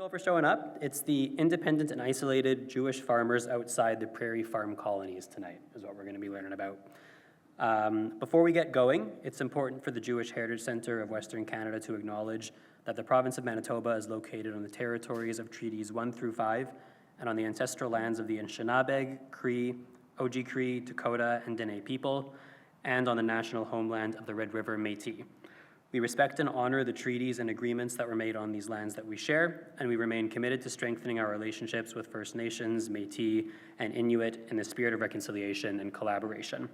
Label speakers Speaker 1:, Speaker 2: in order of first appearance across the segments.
Speaker 1: you all for showing up. It's the independent and isolated Jewish farmers outside the Prarie farm colonies tonight is what we're going to be learning about. Before we get going, it's important for the Jewish Heritage Centre of Western Canada to acknowledge that the province of Manitoba is located on the territories of Treaties 1 through 5 and on the ancestral lands of the Anishinaabe, Cree, Oji-Cree, Dakota, and Dene people, and on the national homeland of the Red River Métis. We respect and honor the treaties and agreements that were made on these lands that we share, and we remain committed to strengthening our relationships with First Nations, Métis, and Inuit in the spirit of reconciliation and collaboration.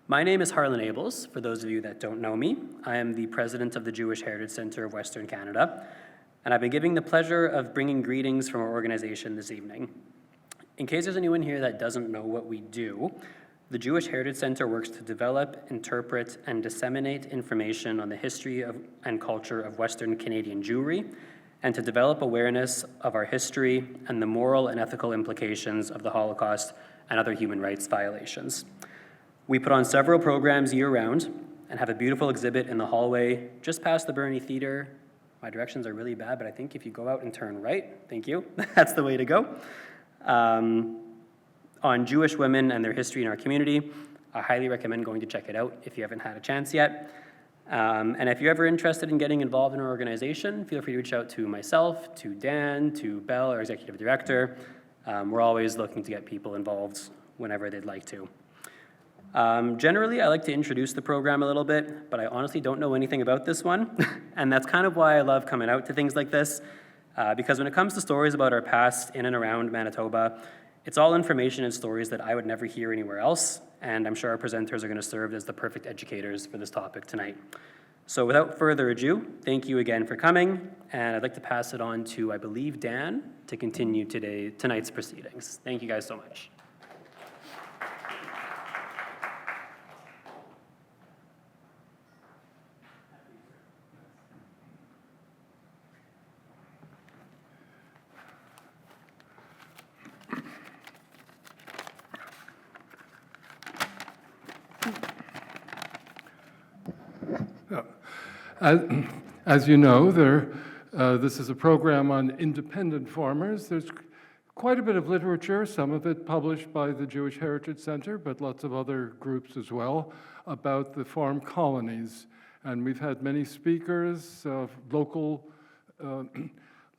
Speaker 1: My name is Harlan Abels, for those of you that don't know me. I am the president of the Jewish Heritage Centre of Western Canada, and I've been given the pleasure of bringing greetings from our organization this evening. In case there's anyone here that doesn't know what we do, the Jewish Heritage Centre works to develop, interpret, and disseminate information on the history and culture of Western Canadian Jewry, and to develop awareness of our history and the moral and ethical implications of the Holocaust and other human rights violations. We put on several programs year-round and have a beautiful exhibit in the hallway just past the Prarie Theatre. My directions are really bad, but I think if you go out and turn right, thank you, that's the way to go. On Jewish women and their history in our community. I highly recommend going to check it out if you haven't had a chance yet. And if you're ever interested in getting involved in our organization, feel free to reach out to myself, to Dan, to Belle, our executive director. We're always looking to get people involved whenever they'd like to. Generally, I like to introduce the program a little bit, but I honestly don't know anything about this one. And that's kind of why I love coming out to things like this, because when it comes to stories about our past in and around Manitoba, it's all information and stories that I would never hear anywhere else, and I'm sure our presenters are going to serve as the perfect educators for this topic tonight. So without further ado, thank you again for coming, and I'd like to pass it on to, I believe, Dan, to continue tonight's proceedings. Thank you guys so much.
Speaker 2: As you know, this is a program on independent farmers. There's quite a bit of literature, some of it published by the Jewish Heritage Centre, but lots of other groups as well, about the farm colonies. And we've had many speakers, local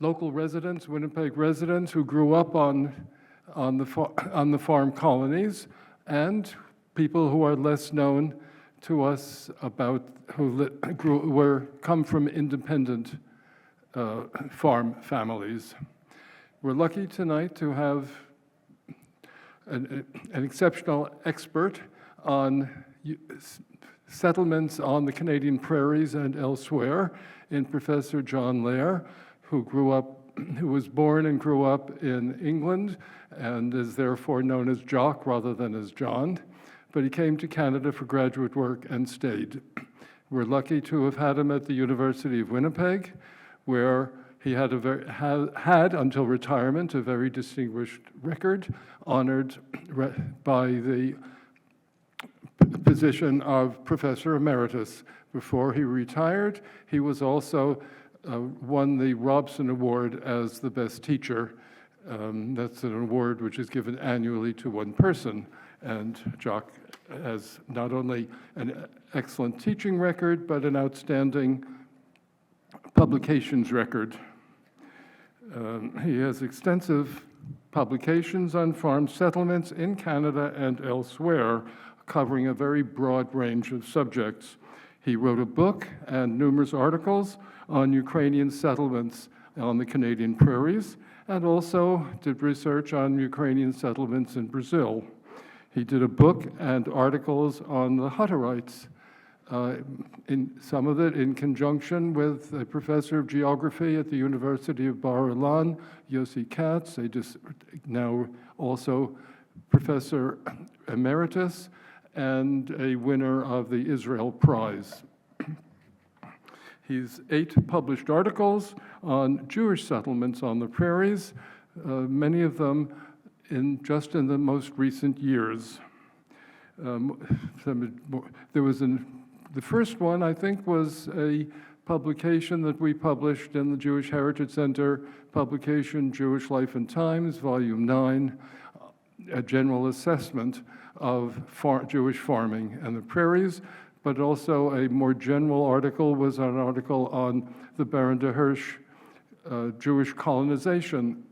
Speaker 2: residents, Winnipeg residents who grew up on the farm colonies, and people who are less known to us about come from independent farm families. We're lucky tonight to have an exceptional expert on settlements on the Canadian prairies and elsewhere in Professor John Lehr, who was born and grew up in England and is therefore known as Jock rather than as John. But he came to Canada for graduate work and stayed. We're lucky to have had him at the University of Winnipeg, where he had until retirement a very distinguished record, honored by the position of Professor Emeritus. Before he retired, he was also won the Robson Award as the best teacher. That's an award which is given annually to one person. And Jock has not only an excellent teaching record, but an outstanding publications record. He has extensive publications on farm settlements in Canada and elsewhere, covering a very broad range of subjects. He wrote a book and numerous articles on Ukrainian settlements on the Canadian prairies, and also did research on Ukrainian settlements in Brazil. He did a book and articles on the Hutterites, some of it in conjunction with a professor of geography at the University of Bar-Ilan, Yossi Katz, now also Professor Emeritus, and a winner of the Israel Prize. He's 8 published articles on Jewish settlements on the prairies, many of them just in the most recent years. The first one, I think, was a publication that we published in the Jewish Heritage Center publication, Jewish Life and Times, Volume 9, a general assessment of Jewish farming and the prairies, but also a more general article was an article on the Baron de Hirsch Jewish Colonization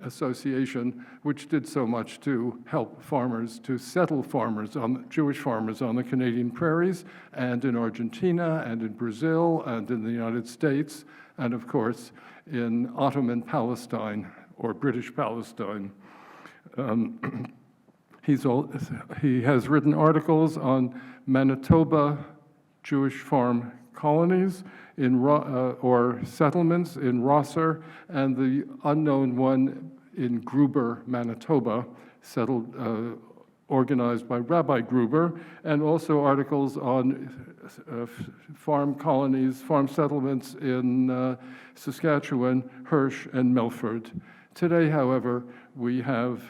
Speaker 2: Association, which did so much to help farmers, to settle Jewish farmers on the Canadian prairies, and in Argentina, and in Brazil, and in the United States, and of course, in Ottoman Palestine, or British Palestine. He has written articles on Manitoba Jewish farm colonies or settlements in Rosser, and the unknown one in Gruber, Manitoba, organized by Rabbi Gruber, and also articles on farm colonies, farm settlements in Saskatchewan, Hirsch, and Milford. Today, however, we have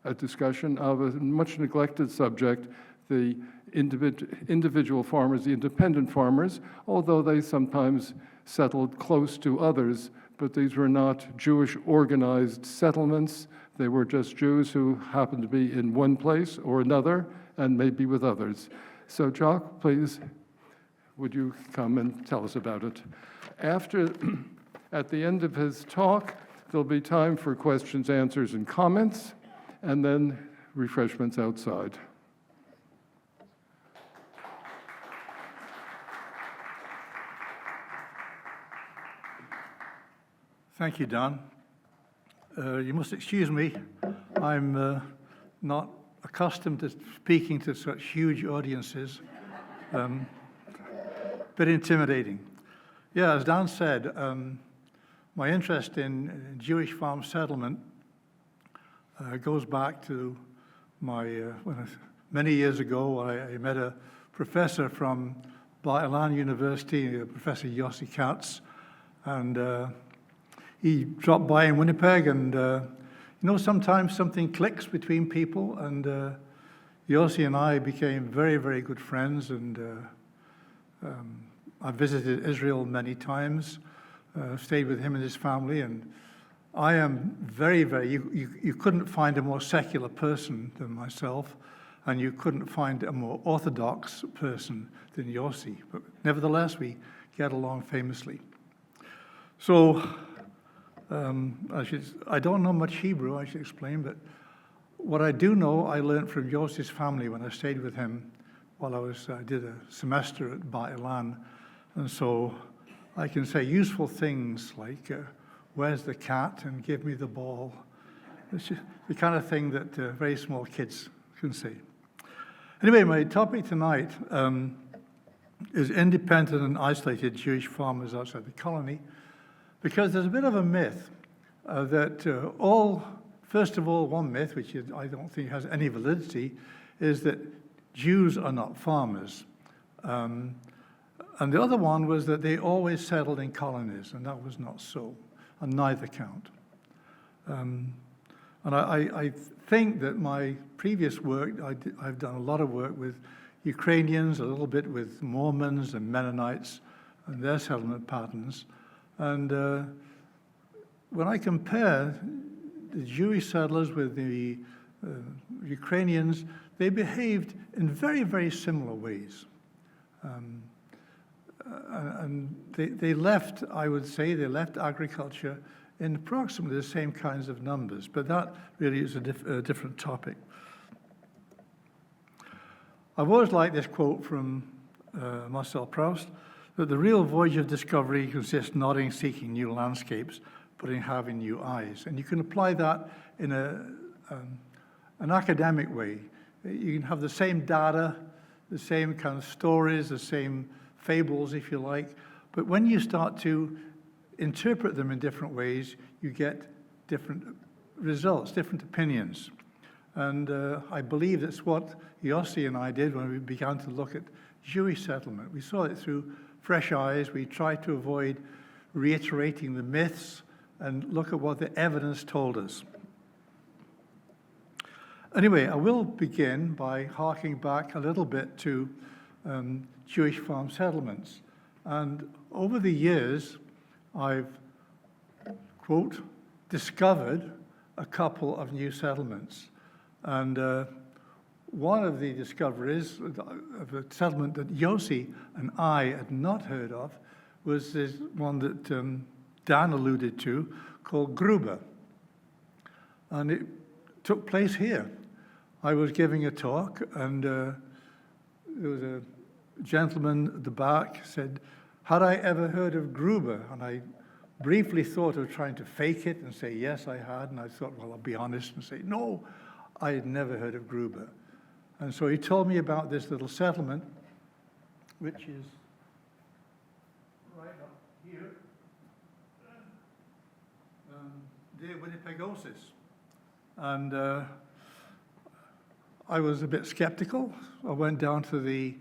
Speaker 2: a discussion of a much neglected subject, the individual farmers, the independent farmers, although they sometimes settled close to others, but these were not Jewish organized settlements. They were just Jews who happened to be in one place or another and maybe with others. So, Jock, please, would you come and tell us about it? At the end of his talk, there'll be time for questions, answers, and comments, and then refreshments outside.
Speaker 3: Thank you, Don. You must excuse me. I'm not accustomed to speaking to such huge audiences. Bit intimidating. Yeah, as Don said, my interest in Jewish farm settlement goes back to many years ago. I met a professor from Bar-Ilan University, Professor Yossi Katz, and he dropped by in Winnipeg, and sometimes something clicks between people, and Yossi and I became very, very good friends, and I visited Israel many times, stayed with him and his family, and I am very, very, you couldn't find a more secular person than myself, and you couldn't find a more orthodox person than Yossi, but nevertheless, we get along famously. So, I don't know much Hebrew, I should explain, but what I do know, I learned from Yossi's family when I stayed with him while I did a semester at Bar-Ilan, and so I can say useful things like, where's the cat, and give me the ball. It's just the kind of thing that very small kids can say. Anyway, my topic tonight is independent and isolated Jewish farmers outside the colony, because there's a bit of a myth that first of all, one myth, which I don't think has any validity, is that Jews are not farmers. And the other one was that they always settled in colonies, and that was not so, on neither count. And I think that my previous work, I've done a lot of work with Ukrainians, a little bit with Mormons and Mennonites and their settlement patterns. And when I compare the Jewish settlers with the Ukrainians, they behaved in very, very similar ways. And they left, I would say, they left agriculture in approximately the same kinds of numbers, but that really is a different topic. I've always liked this quote from Marcel Proust, that the real voyage of discovery consists not in seeking new landscapes, but in having new eyes. And you can apply that in an academic way. You can have the same data, the same kind of stories, the same fables, if you like, but when you start to interpret them in different ways, you get different results, different opinions. And I believe that's what Yossi and I did when we began to look at Jewish settlement. We saw it through fresh eyes. We tried to avoid reiterating the myths and look at what the evidence told us. Anyway, I will begin by harking back a little bit to Jewish farm settlements. And over the years, I've, quote, discovered a couple of new settlements. And one of the discoveries of a settlement that Yossi and I had not heard of was this one that Dan alluded to, called Gruber. And it took place here. I was giving a talk, and there was a gentleman at the back said, had I ever heard of Gruber? And I briefly thought of trying to fake it and say, yes, I had. And I thought, well, I'll be honest and say, no, I had never heard of Gruber. And so he told me about this little settlement, which is right up here, De Winnipegosis. And I was a bit skeptical. I went down to the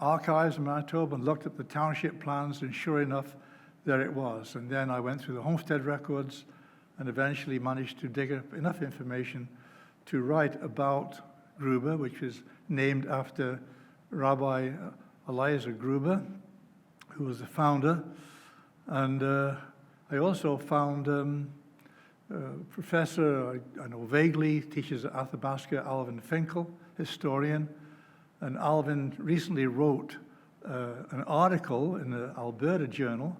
Speaker 3: archives in Manitoba and looked at the township plans, and sure enough, there it was. And then I went through the homestead records and eventually managed to dig up enough information to write about Gruber, which was named after Rabbi Eliezer Gruber, who was the founder. And I also found a professor, I know vaguely, teaches at Athabasca, Alvin Finkel, historian. And Alvin recently wrote an article in the Alberta Journal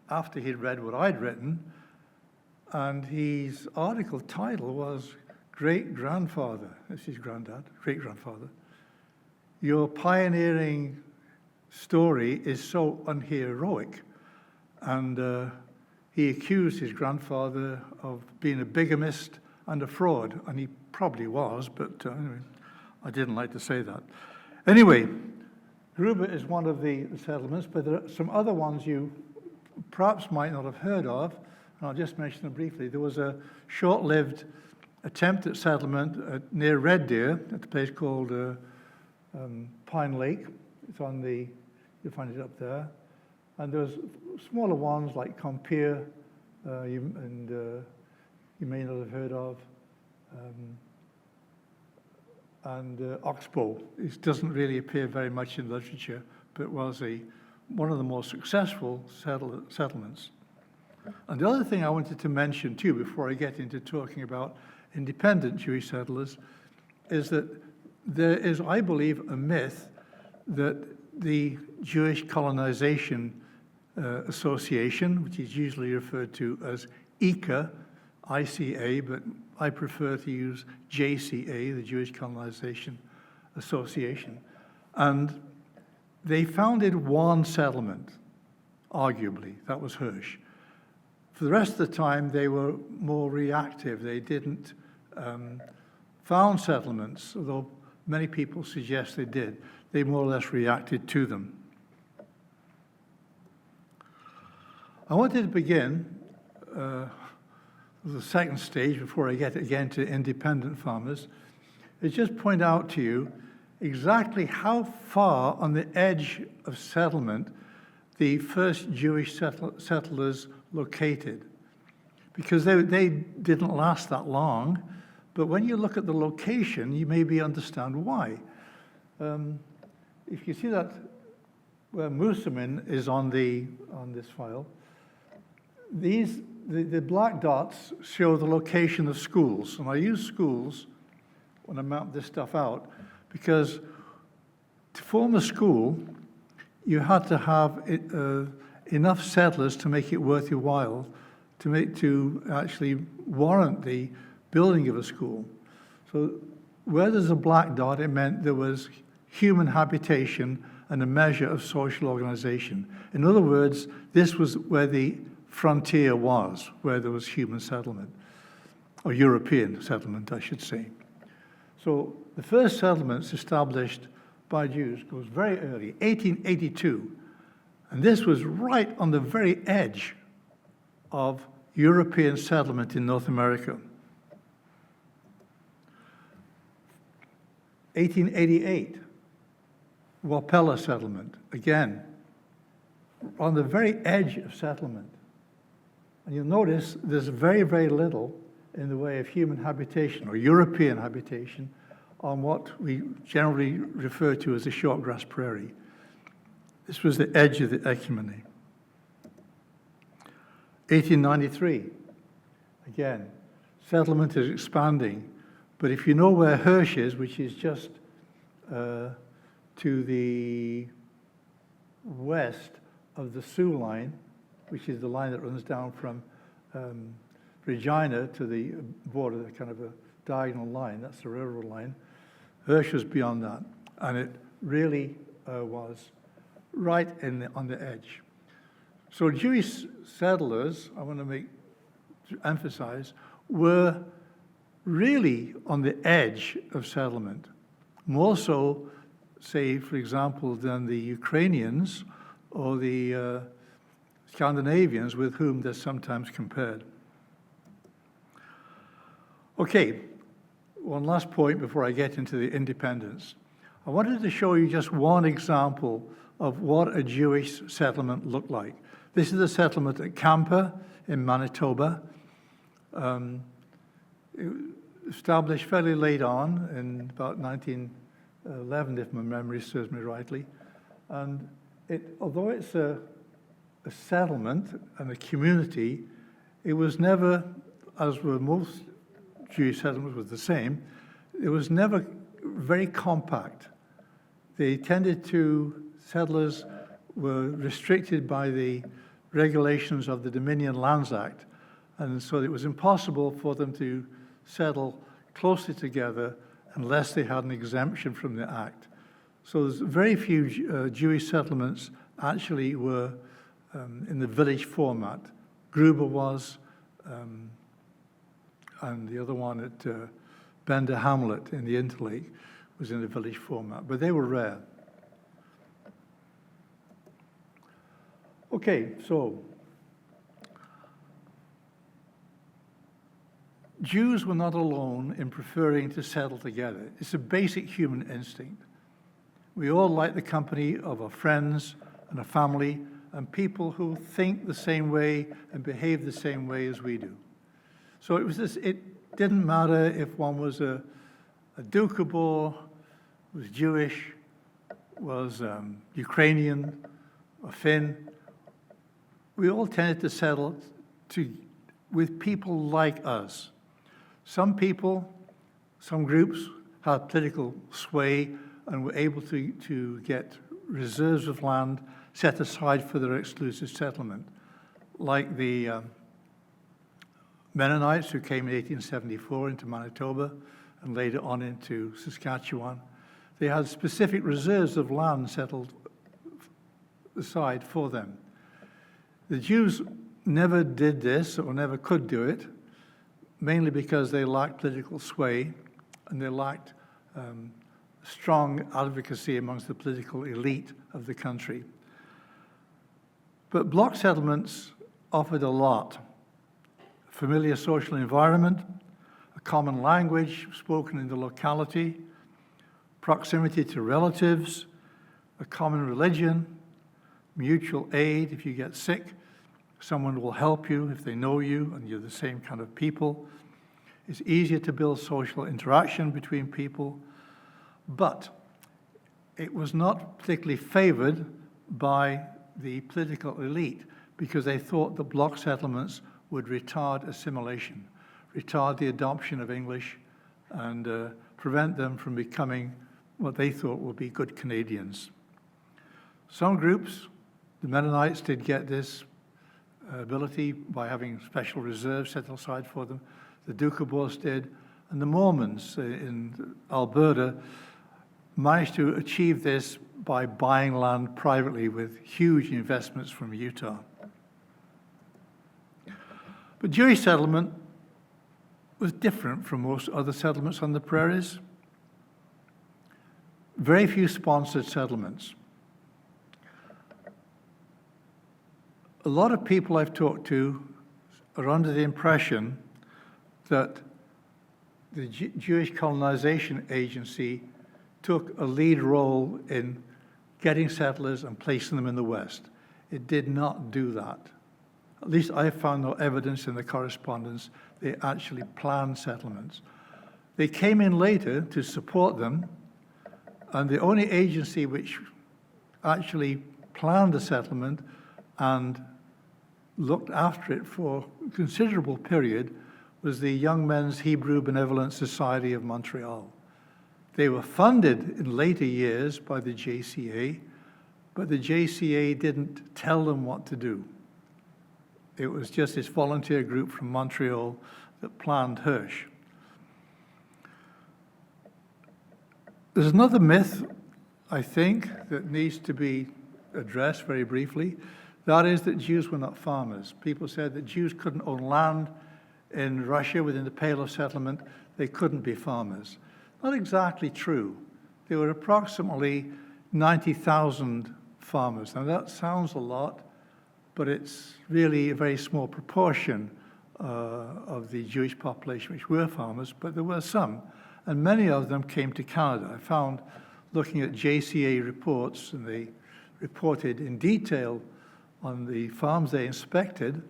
Speaker 3: after he'd read what I'd written. And his article title was Great-Grandfather, that's his granddad, great-grandfather. Your pioneering story is so unheroic. And he accused his grandfather of being a bigamist and a fraud, and he probably was, but anyway, I didn't like to say that. Anyway, Gruber is one of the settlements, but there are some other ones you perhaps might not have heard of, and I'll just mention them briefly. There was a short-lived attempt at settlement near Red Deer, at a place called Pine Lake. It's on the, you'll find it up there. And there's smaller ones like Compier, you may not have heard of, and Oxbow. It doesn't really appear very much in literature, but was one of the most successful settlements. And the other thing I wanted to mention too, before I get into talking about independent Jewish settlers, is that there is, I believe, a myth that the Jewish Colonization Association, which is usually referred to as ICA, ICA, but I prefer to use JCA, the Jewish Colonization Association. And they founded one settlement, arguably, that was Hirsch. For the rest of the time, they were more reactive. They didn't found settlements, although many people suggest they did. They more or less reacted to them. I wanted to begin the second stage before I get again to independent farmers, is just point out to you exactly how far on the edge of settlement the first Jewish settlers located. Because they didn't last that long, but when you look at the location, you maybe understand why. If you see that where Moosomin is on this file, the black dots show the location of schools. And I use schools when I map this stuff out because to form a school, you had to have enough settlers to make it worth your while to actually warrant the building of a school. So where there's a black dot, it meant there was human habitation and a measure of social organization. In other words, this was where the frontier was, where there was human settlement, or European settlement, I should say. So the first settlements established by Jews goes very early, 1882. And this was right on the very edge of European settlement in North America. 1888, Wapella settlement, again, on the very edge of settlement. And you'll notice there's very, very little in the way of human habitation or European habitation on what we generally refer to as the shortgrass prairie. This was the edge of the ecumeny. 1893, again, settlement is expanding, but if you know where Hirsch is, which is just to the west of the Sioux line, which is the line that runs down from Regina to the border, kind of a diagonal line, that's the railroad line. Hirsch was beyond that, and it really was right on the edge. So Jewish settlers, I want to emphasize, were really on the edge of settlement, more so, say, for example, than the Ukrainians or the Scandinavians with whom they're sometimes compared. Okay, one last point before I get into the independence. I wanted to show you just one example of what a Jewish settlement looked like. This is the settlement at Camper in Manitoba. It was established fairly late on, in about 1911, if my memory serves me rightly. And although it's a settlement and a community, it was never, as were most Jewish settlements, was the same. It was never very compact. Settlers were restricted by the regulations of the Dominion Lands Act, and so it was impossible for them to settle closely together unless they had an exemption from the act. So there's very few Jewish settlements actually were in the village format. Gruber was, and the other one at Bender Hamlet in the Interlake was in the village format, but they were rare. Okay, so Jews were not alone in preferring to settle together. It's a basic human instinct. We all like the company of our friends and a family and people who think the same way and behave the same way as we do. So it didn't matter if one was a Doukhobor, was Jewish, was Ukrainian, or Finn. We all tended to settle with people like us. Some people, some groups had political sway and were able to get reserves of land set aside for their exclusive settlement, like the Mennonites who came in 1874 into Manitoba and later on into Saskatchewan. They had specific reserves of land settled aside for them. The Jews never did this or never could do it, mainly because they lacked political sway and they lacked strong advocacy amongst the political elite of the country. But block settlements offered a lot. Familiar social environment, a common language spoken in the locality, proximity to relatives, a common religion, mutual aid. If you get sick, someone will help you if they know you and you're the same kind of people. It's easier to build social interaction between people, but it was not particularly favored by the political elite because they thought the block settlements would retard assimilation, retard the adoption of English, and prevent them from becoming what they thought would be good Canadians. Some groups, the Mennonites, did get this ability by having special reserves set aside for them. The Doukhobors did, and the Mormons in Alberta managed to achieve this by buying land privately with huge investments from Utah. But Jewish settlement was different from most other settlements on the prairies. Very few sponsored settlements. A lot of people I've talked to are under the impression that the Jewish Colonization Agency took a lead role in getting settlers and placing them in the West. It did not do that. At least I found no evidence in the correspondence they actually planned settlements. They came in later to support them, and the only agency which actually planned the settlement and looked after it for a considerable period was the Young Men's Hebrew Benevolent Society of Montreal. They were funded in later years by the JCA, but the JCA didn't tell them what to do. It was just this volunteer group from Montreal that planned Hirsch. There's another myth, I think, that needs to be addressed very briefly. That is that Jews were not farmers. People said that Jews couldn't own land in Russia within the Pale of Settlement. They couldn't be farmers. Not exactly true. There were approximately 90,000 farmers. Now that sounds a lot, but it's really a very small proportion of the Jewish population which were farmers, but there were some. And many of them came to Canada. I found, looking at JCA reports, and they reported in detail on the farms they inspected,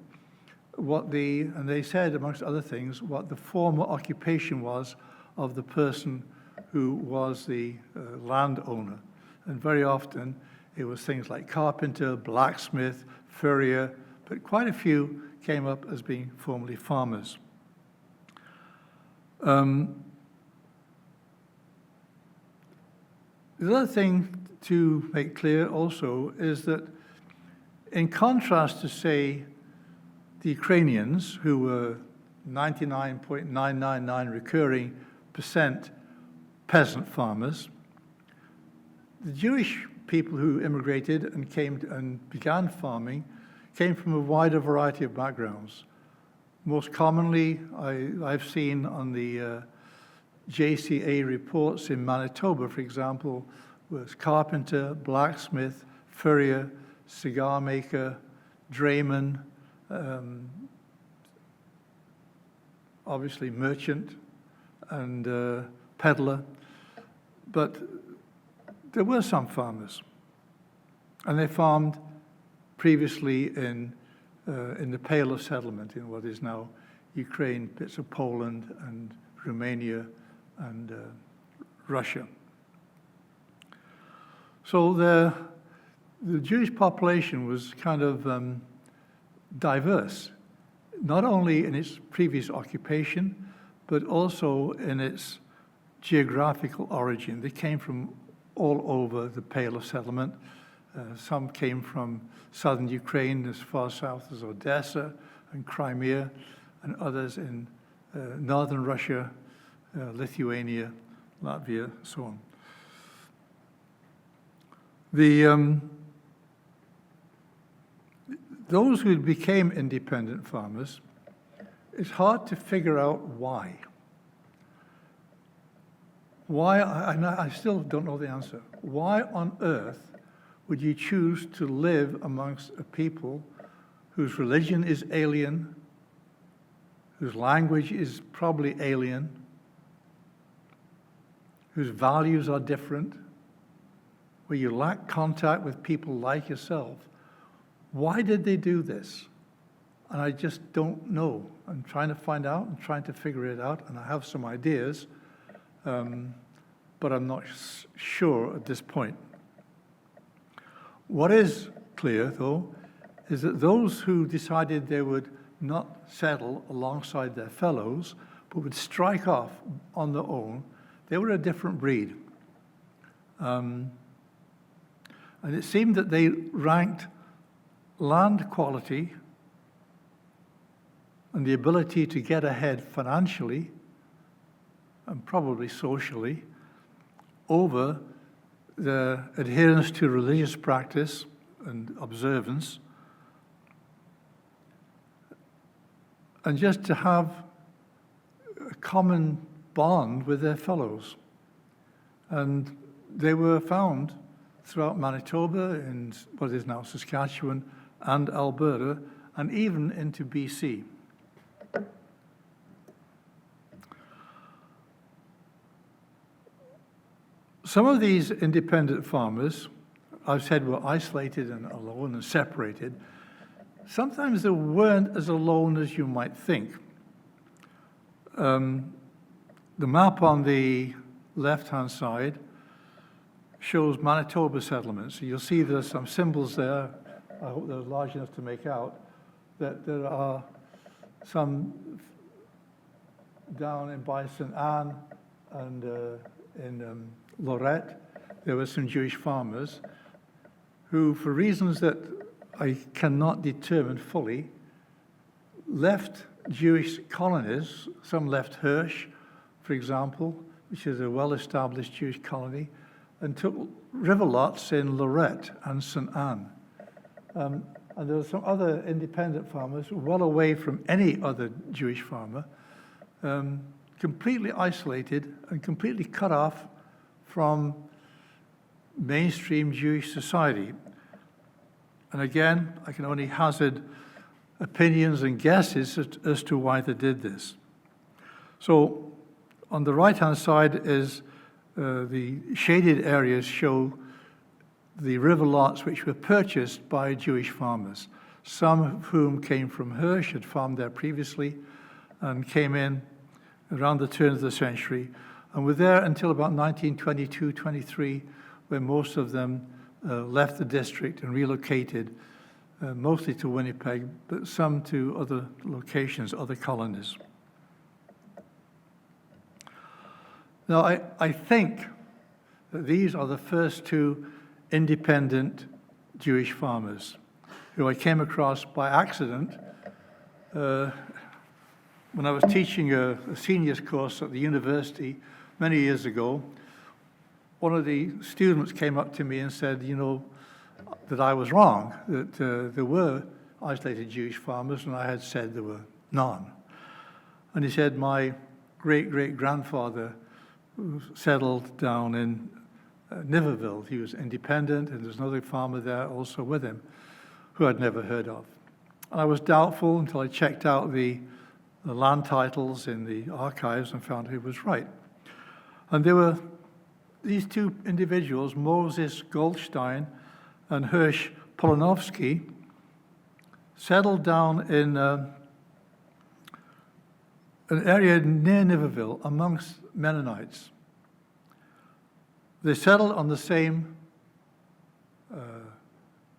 Speaker 3: and they said, amongst other things, what the former occupation was of the person who was the landowner. And very often it was things like carpenter, blacksmith, furrier, but quite a few came up as being formerly farmers. The other thing to make clear also is that in contrast to, say, the Ukrainians, who were 99.999 recurring % peasant farmers, the Jewish people who immigrated and came and began farming came from a wider variety of backgrounds. Most commonly, I've seen on the JCA reports in Manitoba, for example, was carpenter, blacksmith, furrier, cigar maker, drayman, obviously merchant and peddler. But there were some farmers, and they farmed previously in the Pale of Settlement, in what is now Ukraine, bits of Poland and Romania and Russia. So the Jewish population was kind of diverse, not only in its previous occupation, but also in its geographical origin. They came from all over the Pale of Settlement. Some came from southern Ukraine, as far south as Odessa and Crimea, and others in northern Russia, Lithuania, Latvia, so on. Those who became independent farmers, it's hard to figure out why. Why, I still don't know the answer. Why on earth would you choose to live amongst a people whose religion is alien, whose language is probably alien, whose values are different, where you lack contact with people like yourself? Why did they do this? And I just don't know. I'm trying to find out and trying to figure it out, and I have some ideas, but I'm not sure at this point. What is clear, though, is that those who decided they would not settle alongside their fellows, but would strike off on their own, they were a different breed. And it seemed that they ranked land quality and the ability to get ahead financially and probably socially over the adherence to religious practice and observance, and just to have a common bond with their fellows. And they were found throughout Manitoba, in what is now Saskatchewan, and Alberta, and even into BC. Some of these independent farmers, I've said, were isolated and alone and separated. Sometimes they weren't as alone as you might think. The map on the left-hand side shows Manitoba settlements. You'll see there's some symbols there, I hope they're large enough to make out, that there are some down in by St. Anne and in Lorette. There were some Jewish farmers who, for reasons that I cannot determine fully, left Jewish colonies. Some left Hirsch, for example, which is a well-established Jewish colony, and took river lots in Lorette and St. Anne. And there were some other independent farmers, well away from any other Jewish farmer, completely isolated and completely cut off from mainstream Jewish society. And again, I can only hazard opinions and guesses as to why they did this. So on the right-hand side is the shaded areas show the river lots which were purchased by Jewish farmers, some of whom came from Hirsch, had farmed there previously, and came in around the turn of the century, and were there until about 1922-23, when most of them left the district and relocated, mostly to Winnipeg, but some to other locations, other colonies. Now, I think that these are the first two independent Jewish farmers who I came across by accident when I was teaching a seniors course at the university many years ago. One of the students came up to me and said, you know, that I was wrong, that there were isolated Jewish farmers, and I had said there were none. And he said, my great-great-grandfather settled down in Niverville. He was independent, and there's another farmer there also with him who I'd never heard of. And I was doubtful until I checked out the land titles in the archives and found he was right. And there were these two individuals, Moses Goldstein and Hirsch Polonovsky, settled down in an area near Niverville amongst Mennonites. They settled on the same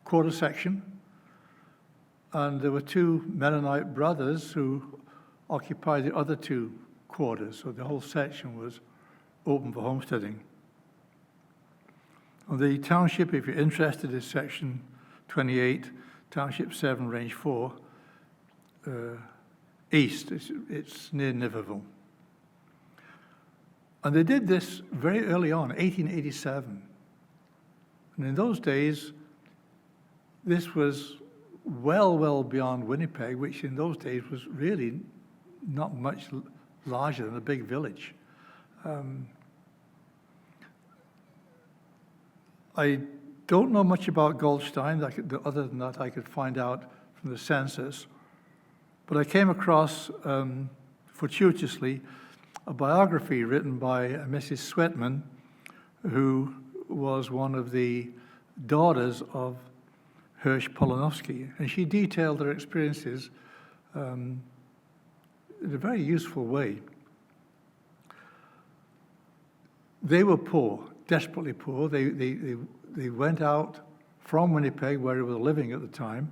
Speaker 3: quarter section, and there were two Mennonite brothers who occupied the other two quarters, so the whole section was open for homesteading. The township, if you're interested, is section 28, township 7, range 4, east. It's near Niverville. And they did this very early on, 1887. And in those days, this was well beyond Winnipeg, which in those days was really not much larger than a big village. I don't know much about Goldstein, other than that I could find out from the census, but I came across, fortuitously, a biography written by Mrs. Sweatman, who was one of the daughters of Hirsch Polonovsky, and she detailed her experiences in a very useful way. They were poor, desperately poor. They went out from Winnipeg, where they were living at the time.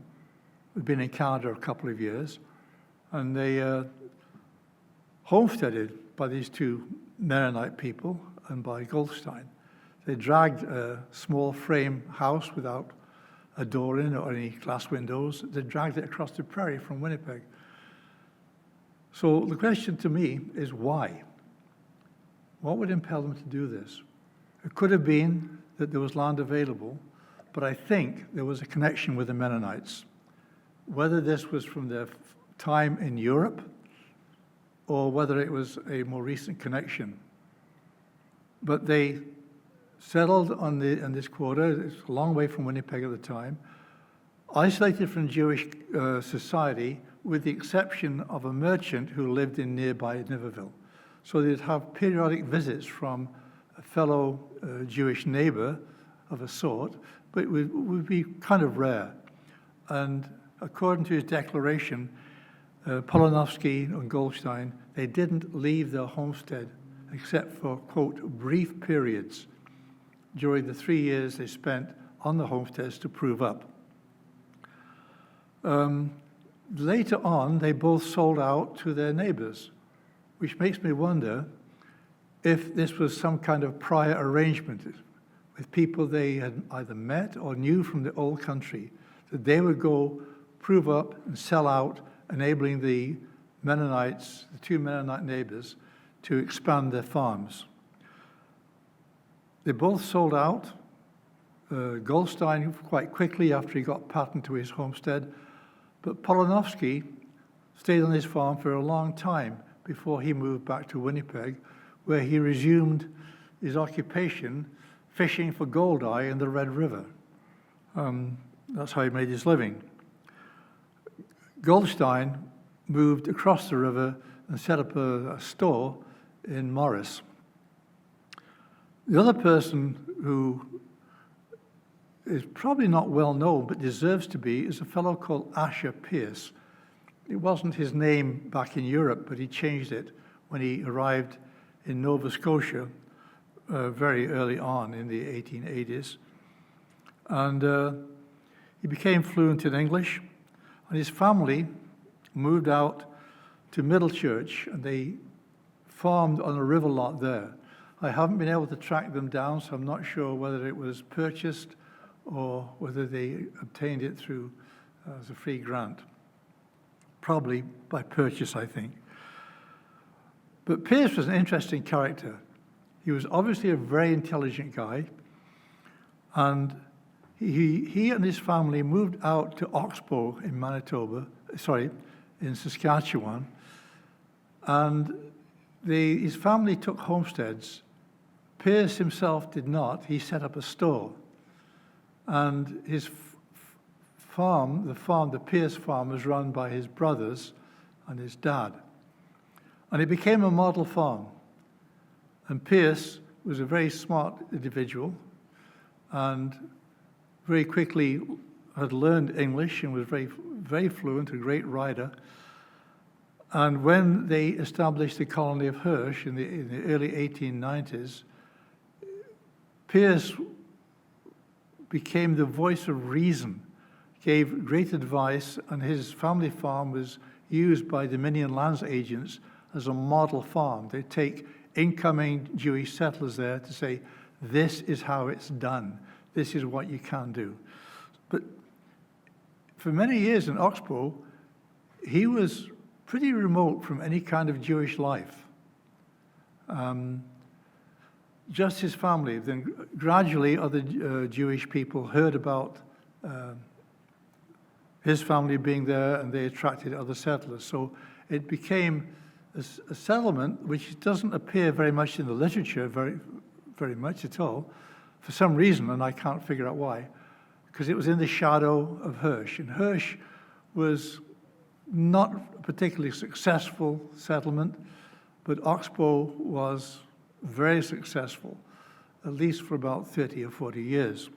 Speaker 3: They'd been in Canada a couple of years, and they homesteaded by these two Mennonite people and by Goldstein. They dragged a small frame house without a door in or any glass windows. They dragged it across the prairie from Winnipeg. So the question to me is why? What would impel them to do this? It could have been that there was land available, but I think there was a connection with the Mennonites. Whether this was from their time in Europe or whether it was a more recent connection. But they settled on this quarter. It's a long way from Winnipeg at the time, isolated from Jewish society, with the exception of a merchant who lived in nearby Niverville. So they'd have periodic visits from a fellow Jewish neighbor of a sort, but it would be kind of rare. And according to his declaration, Polonovsky and Goldstein, they didn't leave their homestead except for, quote, brief periods during the 3 years they spent on the homesteads to prove up. Later on, they both sold out to their neighbors, which makes me wonder if this was some kind of prior arrangement with people they had either met or knew from the old country, that they would go prove up and sell out, enabling the Mennonites, the two Mennonite neighbors, to expand their farms. They both sold out. Goldstein quite quickly after he got patent to his homestead, but Polonovsky stayed on his farm for a long time before he moved back to Winnipeg, where he resumed his occupation fishing for goldeye in the Red River. That's how he made his living. Goldstein moved across the river and set up a store in Morris. The other person who is probably not well known but deserves to be is a fellow called Asher Pierce. It wasn't his name back in Europe, but he changed it when he arrived in Nova Scotia very early on in the 1880s. And he became fluent in English, and his family moved out to Middlechurch, and they farmed on a river lot there. I haven't been able to track them down, so I'm not sure whether it was purchased or whether they obtained it through as a free grant. Probably by purchase, I think. But Pierce was an interesting character. He was obviously a very intelligent guy, and he and his family moved out to Oxbow in in Saskatchewan, and his family took homesteads. Pierce himself did not. He set up a store. And his the Pierce farm, was run by his brothers and his dad. And it became a model farm. And Pierce was a very smart individual and very quickly had learned English and was very, very fluent, a great writer. And when they established the colony of Hirsch in the early 1890s, Pierce became the voice of reason, gave great advice, and his family farm was used by Dominion lands agents as a model farm. They take incoming Jewish settlers there to say, this is how it's done. This is what you can do. But for many years in Oxbow, he was pretty remote from any kind of Jewish life. Just his family. Then gradually other Jewish people heard about his family being there, and they attracted other settlers. So it became a settlement which doesn't appear very much in the literature, very much at all, for some reason, and I can't figure out why, because it was in the shadow of Hirsch. And Hirsch was not a particularly successful settlement, but Oxbow was very successful, at least for about 30 or 40 years.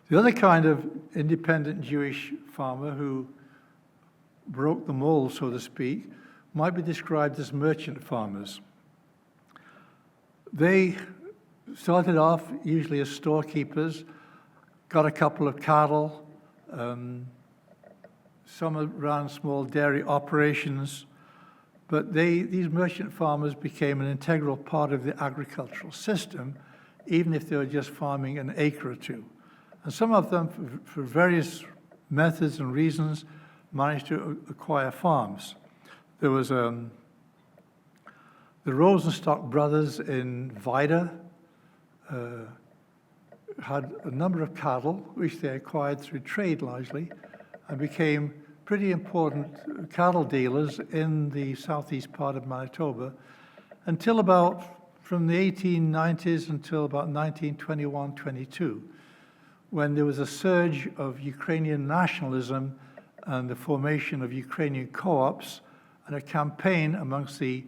Speaker 3: The other kind of independent Jewish farmer who broke the mold, so to speak, might be described as merchant farmers. They started off usually as storekeepers, got a couple of cattle, some ran small dairy operations, but these merchant farmers became an integral part of the agricultural system, even if they were just farming an acre or two. And some of them, for various methods and reasons, managed to acquire farms. There was the Rosenstock brothers in Vida had a number of cattle, which they acquired through trade largely, and became pretty important cattle dealers in the southeast part of Manitoba until from the 1890s until about 1921-22, when there was a surge of Ukrainian nationalism and the formation of Ukrainian co-ops and a campaign amongst the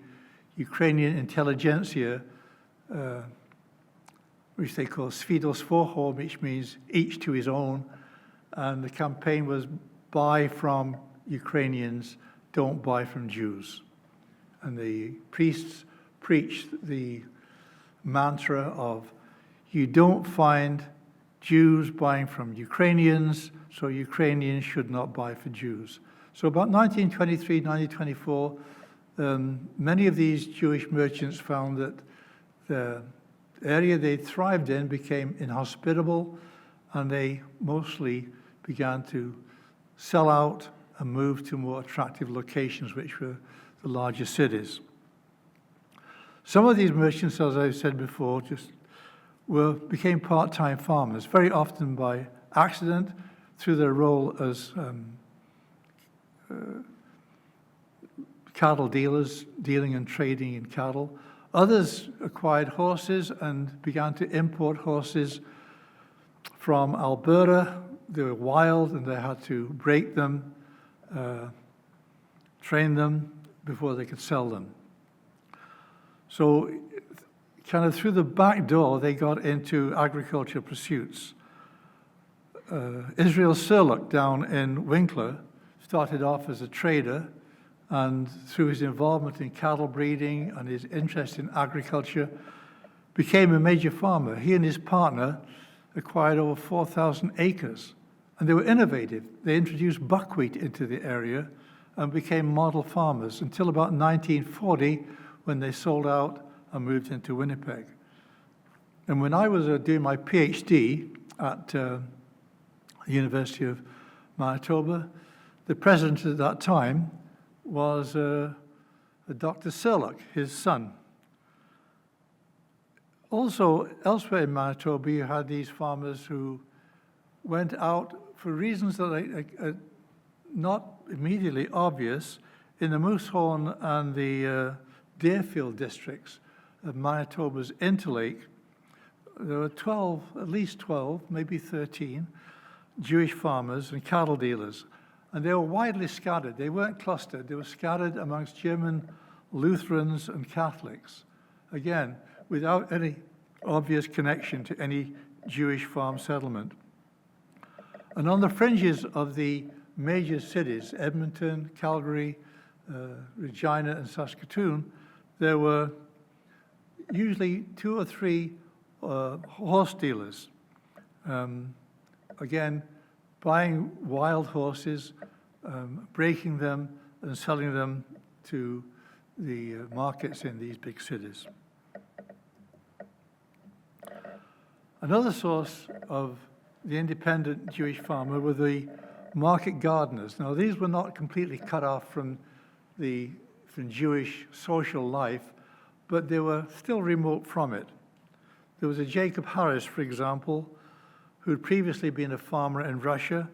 Speaker 3: Ukrainian intelligentsia, which they call Svidosvoho, which means each to his own. And the campaign was buy from Ukrainians, don't buy from Jews. And the priests preached the mantra of you don't find Jews buying from Ukrainians, so Ukrainians should not buy for Jews. So about 1923, 1924, many of these Jewish merchants found that the area they thrived in became inhospitable, and they mostly began to sell out and move to more attractive locations, which were the larger cities. Some of these merchants, as I said before, became part-time farmers, very often by accident through their role as cattle dealers, dealing and trading in cattle. Others acquired horses and began to import horses from Alberta. They were wild and they had to break them, train them before they could sell them. So kind of through the back door, they got into agricultural pursuits. Israel Sirlock down in Winkler started off as a trader, and through his involvement in cattle breeding and his interest in agriculture, became a major farmer. He and his partner acquired over 4,000 acres, and they were innovative. They introduced buckwheat into the area and became model farmers until about 1940, when they sold out and moved into Winnipeg. And when I was doing my PhD at the University of Manitoba, the president at that time was Dr. Sirlock, his son. Also, elsewhere in Manitoba, you had these farmers who went out for reasons that are not immediately obvious. In the Moosehorn and the Deerfield districts of Manitoba's Interlake, there were at least 12, maybe 13, Jewish farmers and cattle dealers. And they were widely scattered. They weren't clustered. They were scattered amongst German Lutherans and Catholics. Again, without any obvious connection to any Jewish farm settlement. And on the fringes of the major cities, Edmonton, Calgary, Regina, and Saskatoon, there were usually 2 or 3 horse dealers. Again, buying wild horses, breaking them, and selling them to the markets in these big cities. Another source of the independent Jewish farmer were the market gardeners. Now, these were not completely cut off from Jewish social life, but they were still remote from it. There was a Jacob Harris, for example, who had previously been a farmer in Russia,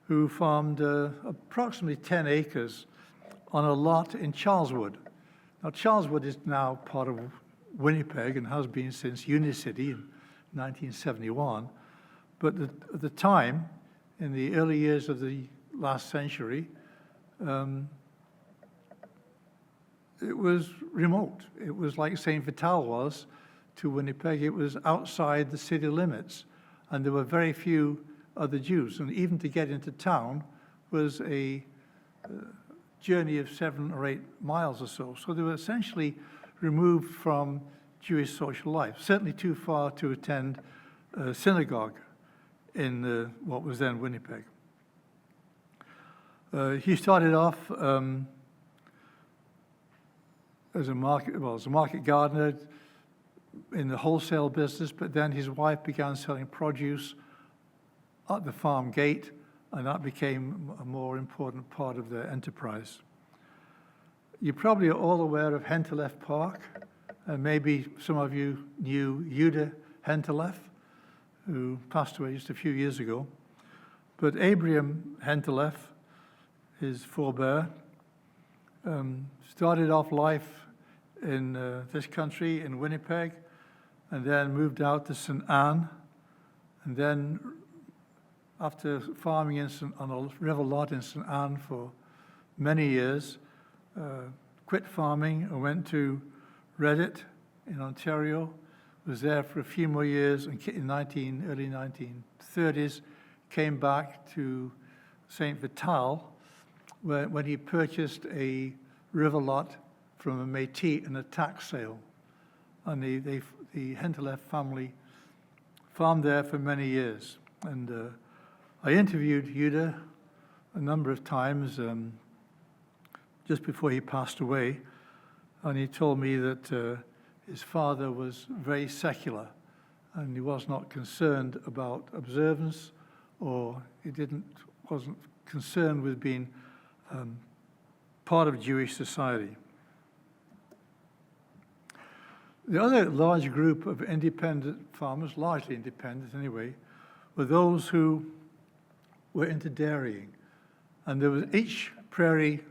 Speaker 3: who farmed approximately 10 acres on a lot in Charleswood. Now, Charleswood is now part of Winnipeg and has been since Unicity in 1971. But at the time, in the early years of the last century, it was remote. It was like St. Vital was to Winnipeg. It was outside the city limits, and there were very few other Jews. And even to get into town was a journey of 7 or 8 miles or so. So they were essentially removed from Jewish social life, certainly too far to attend a synagogue in what was then Winnipeg. He started off as a market gardener in the wholesale business, but then his wife began selling produce at the farm gate, and that became a more important part of their enterprise. You probably are all aware of Hentelef Park, and maybe some of you knew Yuda Hentelef, who passed away just a few years ago. But Abraham Hentelef, his forebear, started off life in this country, in Winnipeg, and then moved out to St. Anne, and then after farming on a river lot in St. Anne for many years, quit farming and went to Reddit in Ontario, was there for a few more years, and in early 1930s, came back to St. Vital, when he purchased a river lot from a métis in a tax sale. And the Hinterleft family farmed there for many years. And I interviewed Yuda a number of times just before he passed away. And he told me that his father was very secular and he was not concerned about observance, or he wasn't concerned with being part of Jewish society. The other large group of independent farmers, largely independent anyway, were those who were into dairying. And each prairie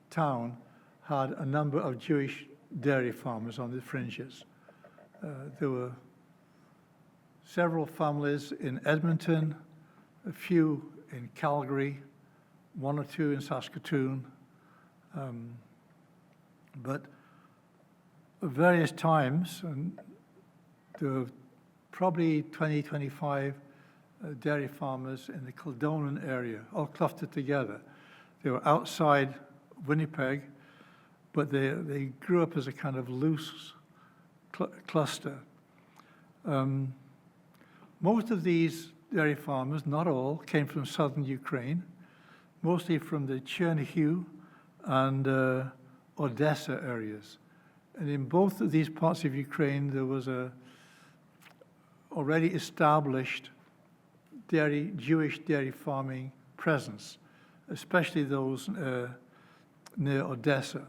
Speaker 3: town had a number of Jewish dairy farmers on the fringes. There were several families in Edmonton, a few in Calgary, one or two in Saskatoon, but at various times, and there were probably 20, 25 dairy farmers in the Kildonan area, all clustered together. They were outside Winnipeg, but they grew up as a kind of loose cluster. Most of these dairy farmers, not all, came from southern Ukraine, mostly from the Chernihiv and Odessa areas. And in both of these parts of Ukraine, there was a already established Jewish dairy farming presence, especially those near Odessa.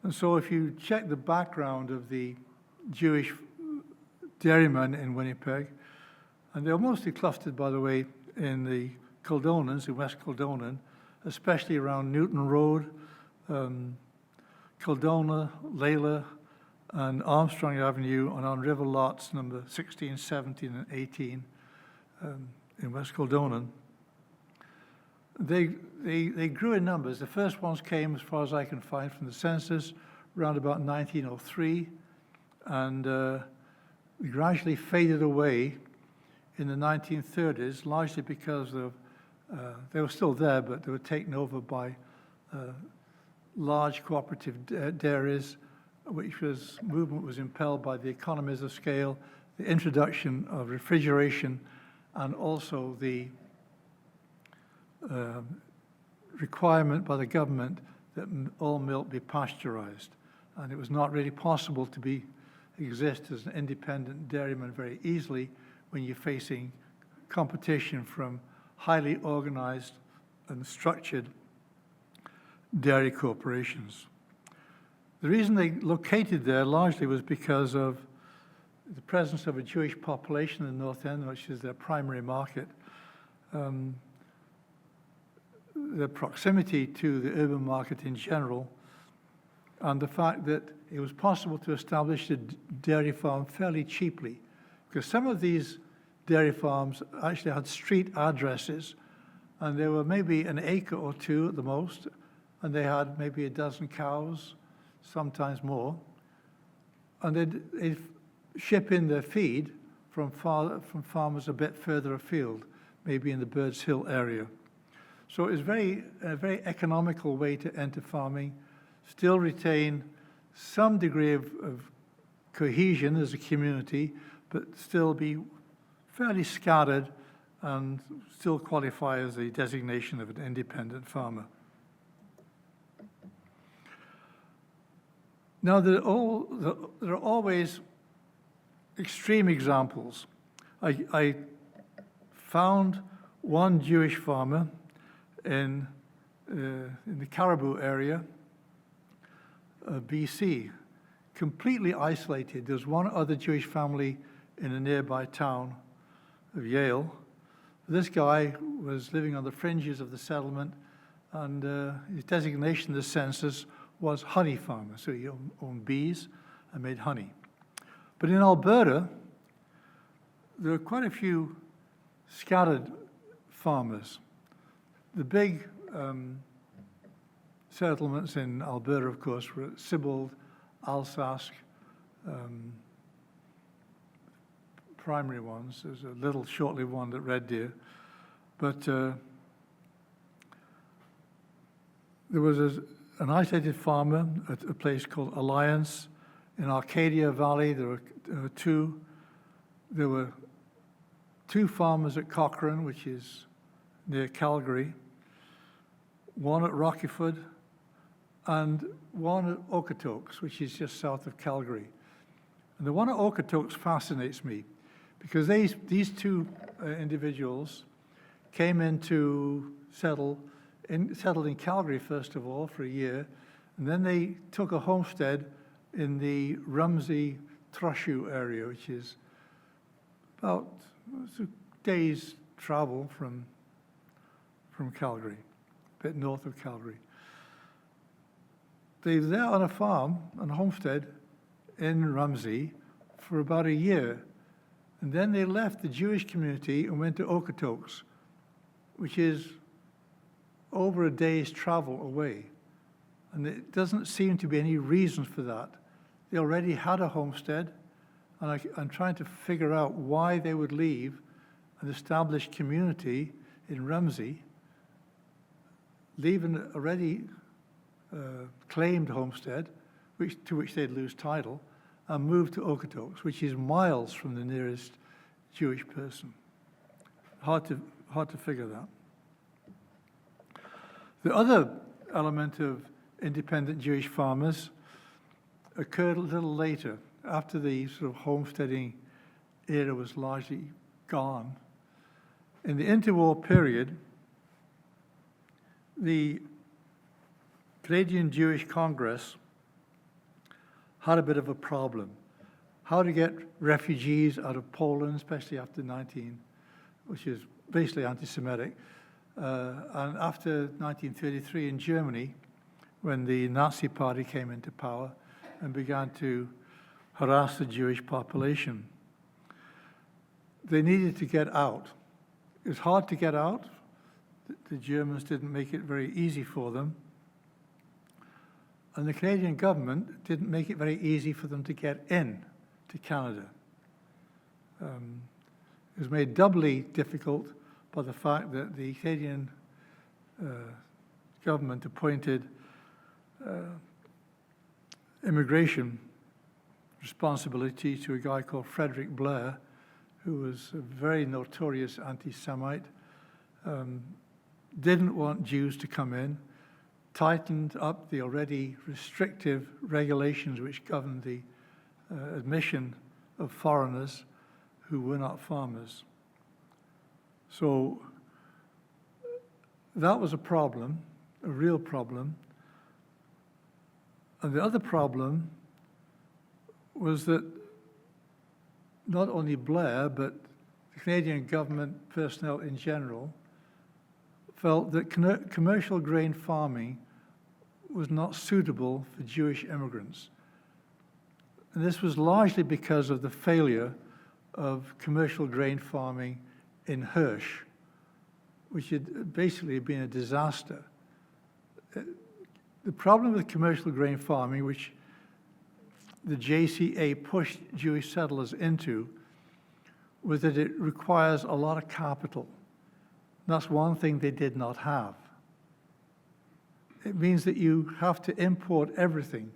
Speaker 3: And so if you check the background of the Jewish dairymen in Winnipeg, and they're mostly clustered, by the way, in the Kildonans, in West Kildonan, especially around Newton Road, Kildona, Lehr, and Armstrong Avenue, and on river lots number 16, 17, and 18 in West Kildonan. They grew in numbers. The first ones came, as far as I can find, from the census around about 1903, and gradually faded away in the 1930s, largely because they were still there, but they were taken over by large cooperative dairies, movement was impelled by the economies of scale, the introduction of refrigeration, and also the requirement by the government that all milk be pasteurized. And it was not really possible to exist as an independent dairyman very easily when you're facing competition from highly organized and structured dairy corporations. The reason they located there largely was because of the presence of a Jewish population in the North End, which is their primary market, the proximity to the urban market in general, and the fact that it was possible to establish a dairy farm fairly cheaply, because some of these dairy farms actually had street addresses, and there were maybe an acre or two at the most, and they had maybe a dozen cows, sometimes more, and they'd ship in their feed from farmers a bit further afield, maybe in the Birds Hill area. So it was a very economical way to enter farming, still retain some degree of cohesion as a community, but still be fairly scattered and still qualify as the designation of an independent farmer. Now, there are always extreme examples. I found one Jewish farmer in the Caribou area of BC, completely isolated. There's one other Jewish family in a nearby town of Yale. This guy was living on the fringes of the settlement, and his designation in the census was honey farmer. So he owned bees and made honey. But in Alberta, there are quite a few scattered farmers. The big settlements in Alberta, of course, were Sibbald, Alsace, primary ones. There's a little short-lived one at Red Deer. But there was an isolated farmer at a place called Alliance. In Arcadia Valley, there were two. There were two farmers at Cochrane, which is near Calgary, one at Rockyford, and one at Okotoks, which is just south of Calgary. And the one at Okotoks fascinates me because these two individuals came in to settled in Calgary, first of all, for a year, and then they took a homestead in the Rumsey-Troshu area, which is about a day's travel from Calgary, a bit north of Calgary. They were there on a farm, on a homestead in Rumsey for about a year. And then they left the Jewish community and went to Okotoks, which is over a day's travel away. And it doesn't seem to be any reason for that. They already had a homestead, and I'm trying to figure out why they would leave an established community in Rumsey, leave an already claimed homestead, to which they'd lose title, and move to Okotoks, which is miles from the nearest Jewish person. Hard to figure that. The other element of independent Jewish farmers occurred a little later, after the sort of homesteading era was largely gone. In the interwar period, the Canadian Jewish Congress had a bit of a problem. How to get refugees out of Poland, especially after which is basically anti-Semitic, and after 1933 in Germany, when the Nazi Party came into power and began to harass the Jewish population. They needed to get out. It was hard to get out. The Germans didn't make it very easy for them. And the Canadian government didn't make it very easy for them to get in to Canada. It was made doubly difficult by the fact that the Canadian government appointed immigration responsibility to a guy called Frederick Lehr, who was a very notorious anti-Semite, didn't want Jews to come in, tightened up the already restrictive regulations which governed the admission of foreigners who were not farmers. So that was a problem, a real problem. And the other problem was that not only Blair, but the Canadian government personnel in general felt that commercial grain farming was not suitable for Jewish immigrants. And this was largely because of the failure of commercial grain farming in Hirsch, which had basically been a disaster. The problem with commercial grain farming, which the JCA pushed Jewish settlers into, was that it requires a lot of capital. That's one thing they did not have. It means that you have to import everything.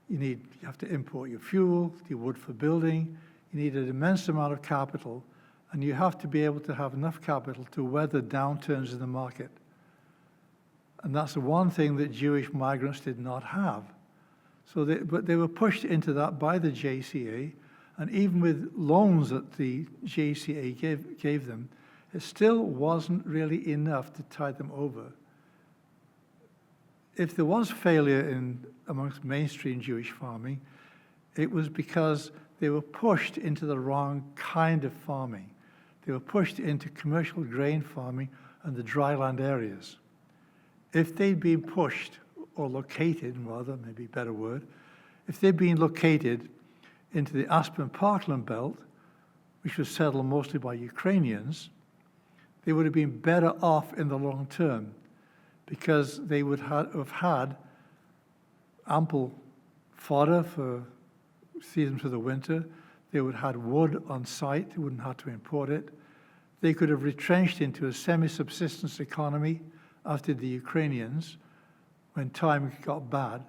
Speaker 3: You have to import your fuel, your wood for building. You need an immense amount of capital, and you have to be able to have enough capital to weather downturns in the market. And that's the one thing that Jewish migrants did not have. But they were pushed into that by the JCA, and even with loans that the JCA gave them, it still wasn't really enough to tide them over. If there was failure amongst mainstream Jewish farming, it was because they were pushed into the wrong kind of farming. They were pushed into commercial grain farming and the dryland areas. If they'd been pushed, or located, rather, maybe a better word, if they'd been located into the Aspen Parkland belt, which was settled mostly by Ukrainians, they would have been better off in the long term because they would have had ample fodder for seasons of the winter. They would have had wood on site. They wouldn't have to import it. They could have retrenched into a semi-subsistence economy, as did the Ukrainians, when time got bad,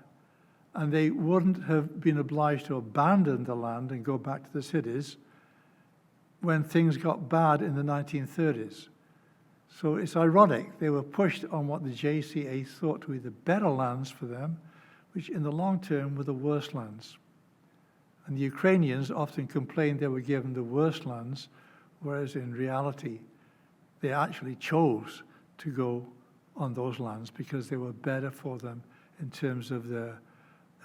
Speaker 3: and they wouldn't have been obliged to abandon the land and go back to the cities when things got bad in the 1930s. So it's ironic, they were pushed on what the JCA thought to be the better lands for them, which in the long term were the worst lands. And the Ukrainians often complained they were given the worst lands, whereas in reality, they actually chose to go on those lands because they were better for them in terms of their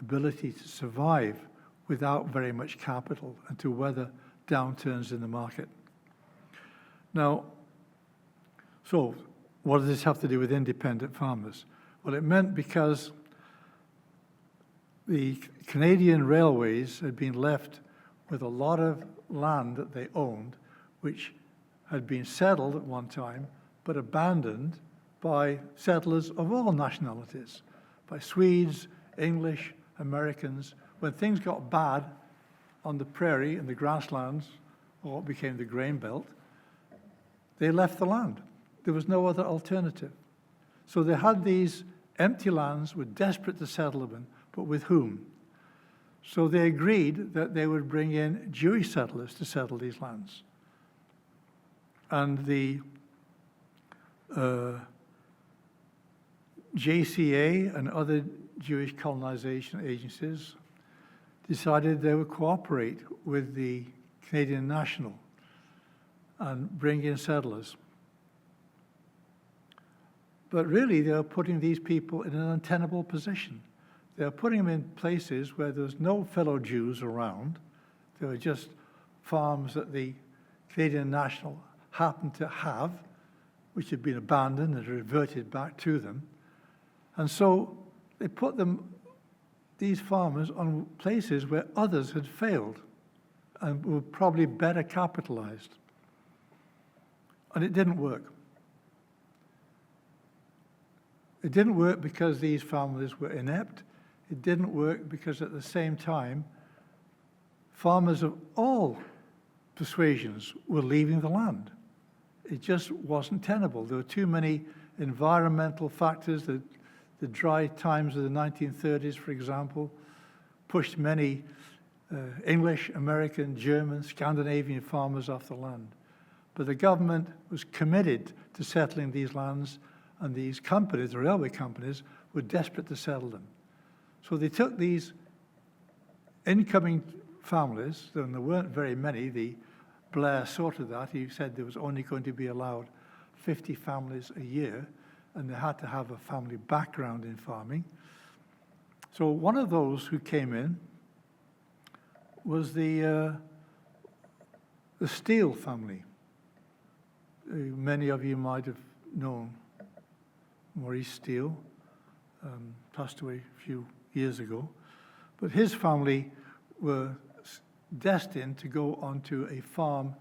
Speaker 3: ability to survive without very much capital and to weather downturns in the market. Now, so what does this have to do with independent farmers? Well, it meant because the Canadian railways had been left with a lot of land that they owned, which had been settled at one time, but abandoned by settlers of all nationalities, by Swedes, English, Americans. When things got bad on the prairie and the grasslands, or what became the grain belt, they left the land. There was no other alternative. So they had these empty lands, were desperate to settle them, but with whom? So they agreed that they would bring in Jewish settlers to settle these lands. And the JCA and other Jewish colonization agencies decided they would cooperate with the Canadian National and bring in settlers. But really, they were putting these people in an untenable position. They were putting them in places where there was no fellow Jews around. They were just farms that the Canadian National happened to have, which had been abandoned and reverted back to them. And so they put these farmers on places where others had failed and were probably better capitalized. And it didn't work. It didn't work because these families were inept. It didn't work because at the same time, farmers of all persuasions were leaving the land. It just wasn't tenable. There were too many environmental factors. The dry times of the 1930s, for example, pushed many English, American, German, Scandinavian farmers off the land. But the government was committed to settling these lands, and these companies, the railway companies, were desperate to settle them. So they took these incoming families, and there weren't very many. The Blair sorted that. He said there was only going to be allowed 50 families a year, and they had to have a family background in farming. So one of those who came in was the Steele family. Many of you might have known Maurice Steele, passed away a few years ago. But his family were destined to go onto a farm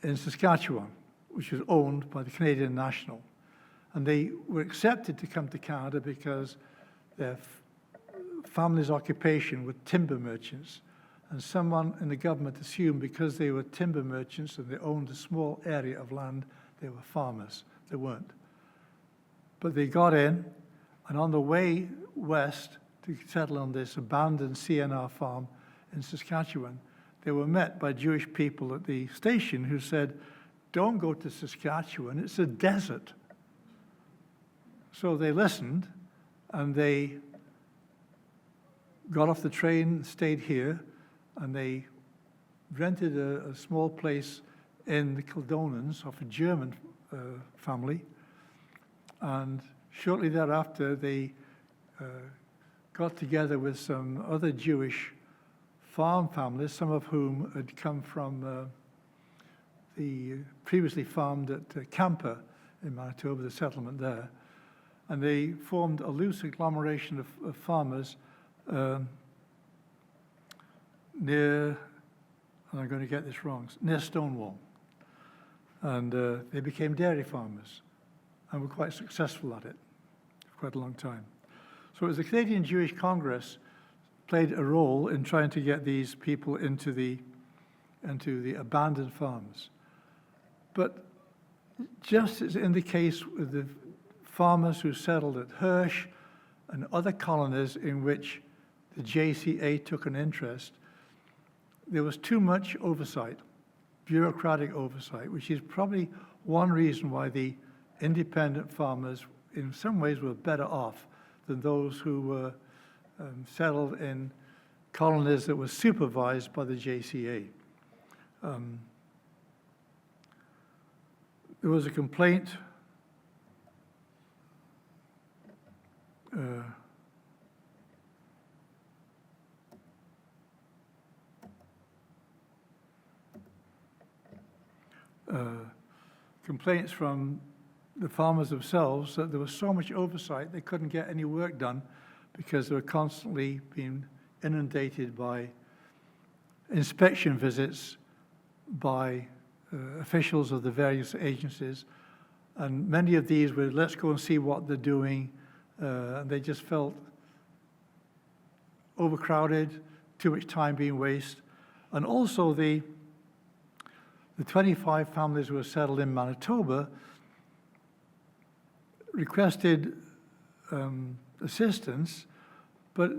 Speaker 3: in Saskatchewan, which was owned by the Canadian National. And they were accepted to come to Canada because their family's occupation were timber merchants. And someone in the government assumed because they were timber merchants and they owned a small area of land, they were farmers. They weren't. But they got in, and on the way west to settle on this abandoned CNR farm in Saskatchewan, they were met by Jewish people at the station who said, "Don't go to Saskatchewan, it's a desert." So they listened, and they got off the train, stayed here, and they rented a small place in the Colonies of a German family. And shortly thereafter, they got together with some other Jewish farm families, some of whom had come from the previously farmed at Camper in Manitoba, the settlement there. And they formed a loose agglomeration of farmers near, and I'm going to get this wrong, near Stonewall. And they became dairy farmers and were quite successful at it for quite a long time. So it was the Canadian Jewish Congress played a role in trying to get these people into the abandoned farms. But just as in the case with the farmers who settled at Hirsch and other colonies in which the JCA took an interest, there was too much oversight, bureaucratic oversight, which is probably one reason why the independent farmers in some ways were better off than those who were settled in colonies that were supervised by the JCA. There was a complaint complaints from the farmers themselves that there was so much oversight they couldn't get any work done because they were constantly being inundated by inspection visits by officials of the various agencies. And many of these were, let's go and see what they're doing. And they just felt overcrowded, too much time being wasted. And also the 25 families who were settled in Manitoba requested assistance, but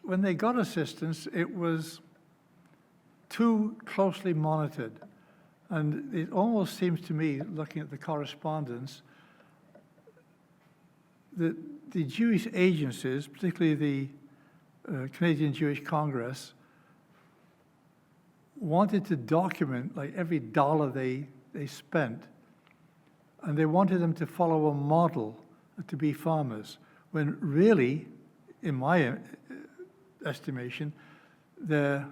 Speaker 3: when they got assistance, it was too closely monitored. And it almost seems to me, looking at the correspondence, that the Jewish agencies, particularly the Canadian Jewish Congress, wanted to document like every dollar they spent, and they wanted them to follow a model to be farmers, when really, in my estimation, their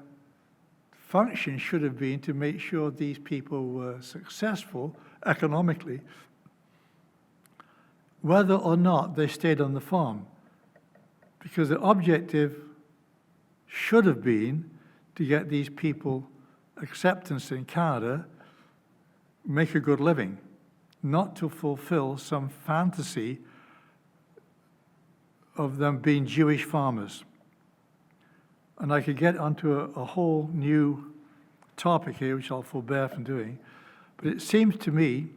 Speaker 3: function should have been to make sure these people were successful economically, whether or not they stayed on the farm. Because the objective should have been to get these people acceptance in Canada, make a good living, not to fulfill some fantasy of them being Jewish farmers. And I could get onto a whole new topic here, which I'll forbear from doing, but it seems to me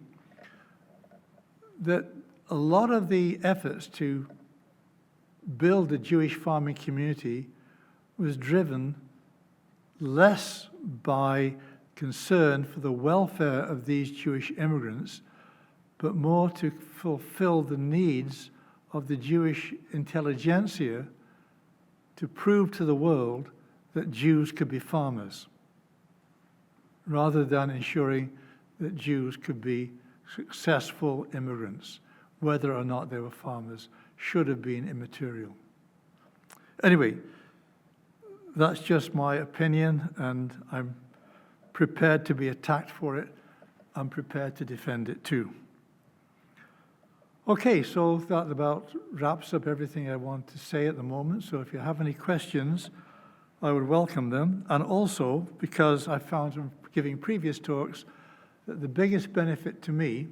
Speaker 3: that a lot of the efforts to build the Jewish farming community was driven less by concern for the welfare of these Jewish immigrants, but more to fulfill the needs of the Jewish intelligentsia to prove to the world that Jews could be farmers, rather than ensuring that Jews could be successful immigrants. Whether or not they were farmers should have been immaterial. Anyway, that's just my opinion, and I'm prepared to be attacked for it. I'm prepared to defend it too. Okay, so that about wraps up everything I want to say at the moment. So if you have any questions, I would welcome them. And also, because I found from giving previous talks that the biggest benefit to me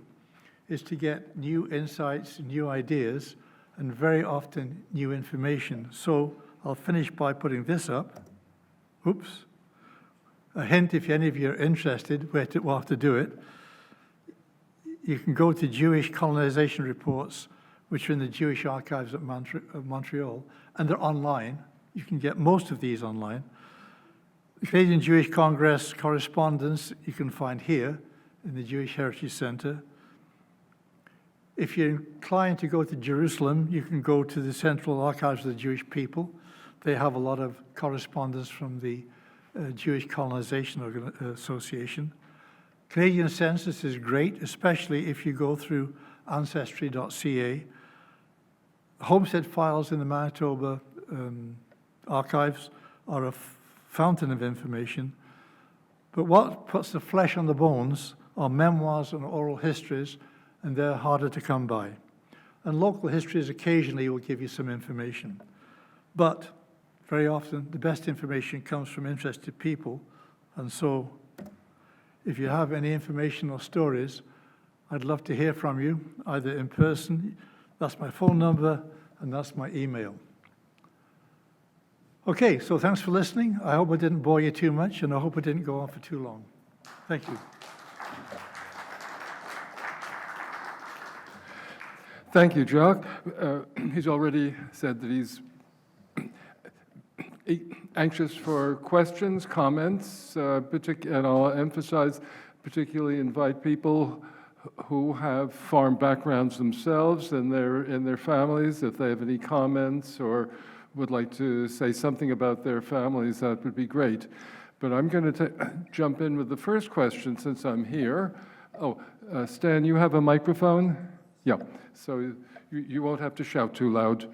Speaker 3: is to get new insights, new ideas, and very often new information. So I'll finish by putting this up. Oops. A hint, if any of you are interested, where to do it. You can go to Jewish colonization reports, which are in the Jewish archives at Montreal, and they're online. You can get most of these online. The Canadian Jewish Congress correspondence you can find here in the Jewish Heritage Center. If you're inclined to go to Jerusalem, you can go to the Central Archives of the Jewish People. They have a lot of correspondence from the Jewish Colonization Association. Canadian Census is great, especially if you go through ancestry.ca. Homestead files in the Manitoba archives are a fountain of information. But what puts the flesh on the bones are memoirs and oral histories, and they're harder to come by. And local histories occasionally will give you some information. But very often, the best information comes from interested people. And so, if you have any information or stories, I'd love to hear from you, either in person, that's my phone number, and that's my email. Okay, so thanks for listening. I hope I didn't bore you too much, and I hope it didn't go on for too long. Thank you.
Speaker 2: Thank you, Jacques. He's already said that he's anxious for questions, comments, and I'll emphasize, particularly invite people who have farm backgrounds themselves and in their families. If they have any comments or would like to say something about their families, that would be great. But I'm going to jump in with the first question since I'm here. Oh, Stan, you have a microphone? Yeah, so you won't have to shout too loud.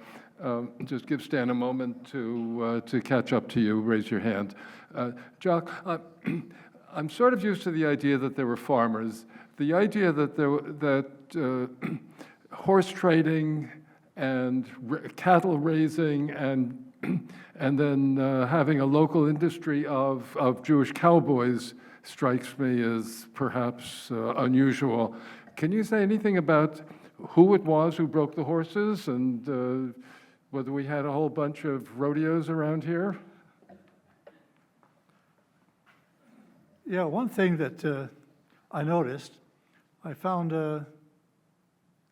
Speaker 2: Just give Stan a moment to catch up to you. Raise your hand. Jacques, I'm sort of used to the idea that there were farmers. The idea that horse trading and cattle raising and then having a local industry of Jewish cowboys strikes me as perhaps unusual. Can you say anything about who it was who broke the horses and whether we had a whole bunch of rodeos around here?
Speaker 3: Yeah, one thing that I noticed, I found there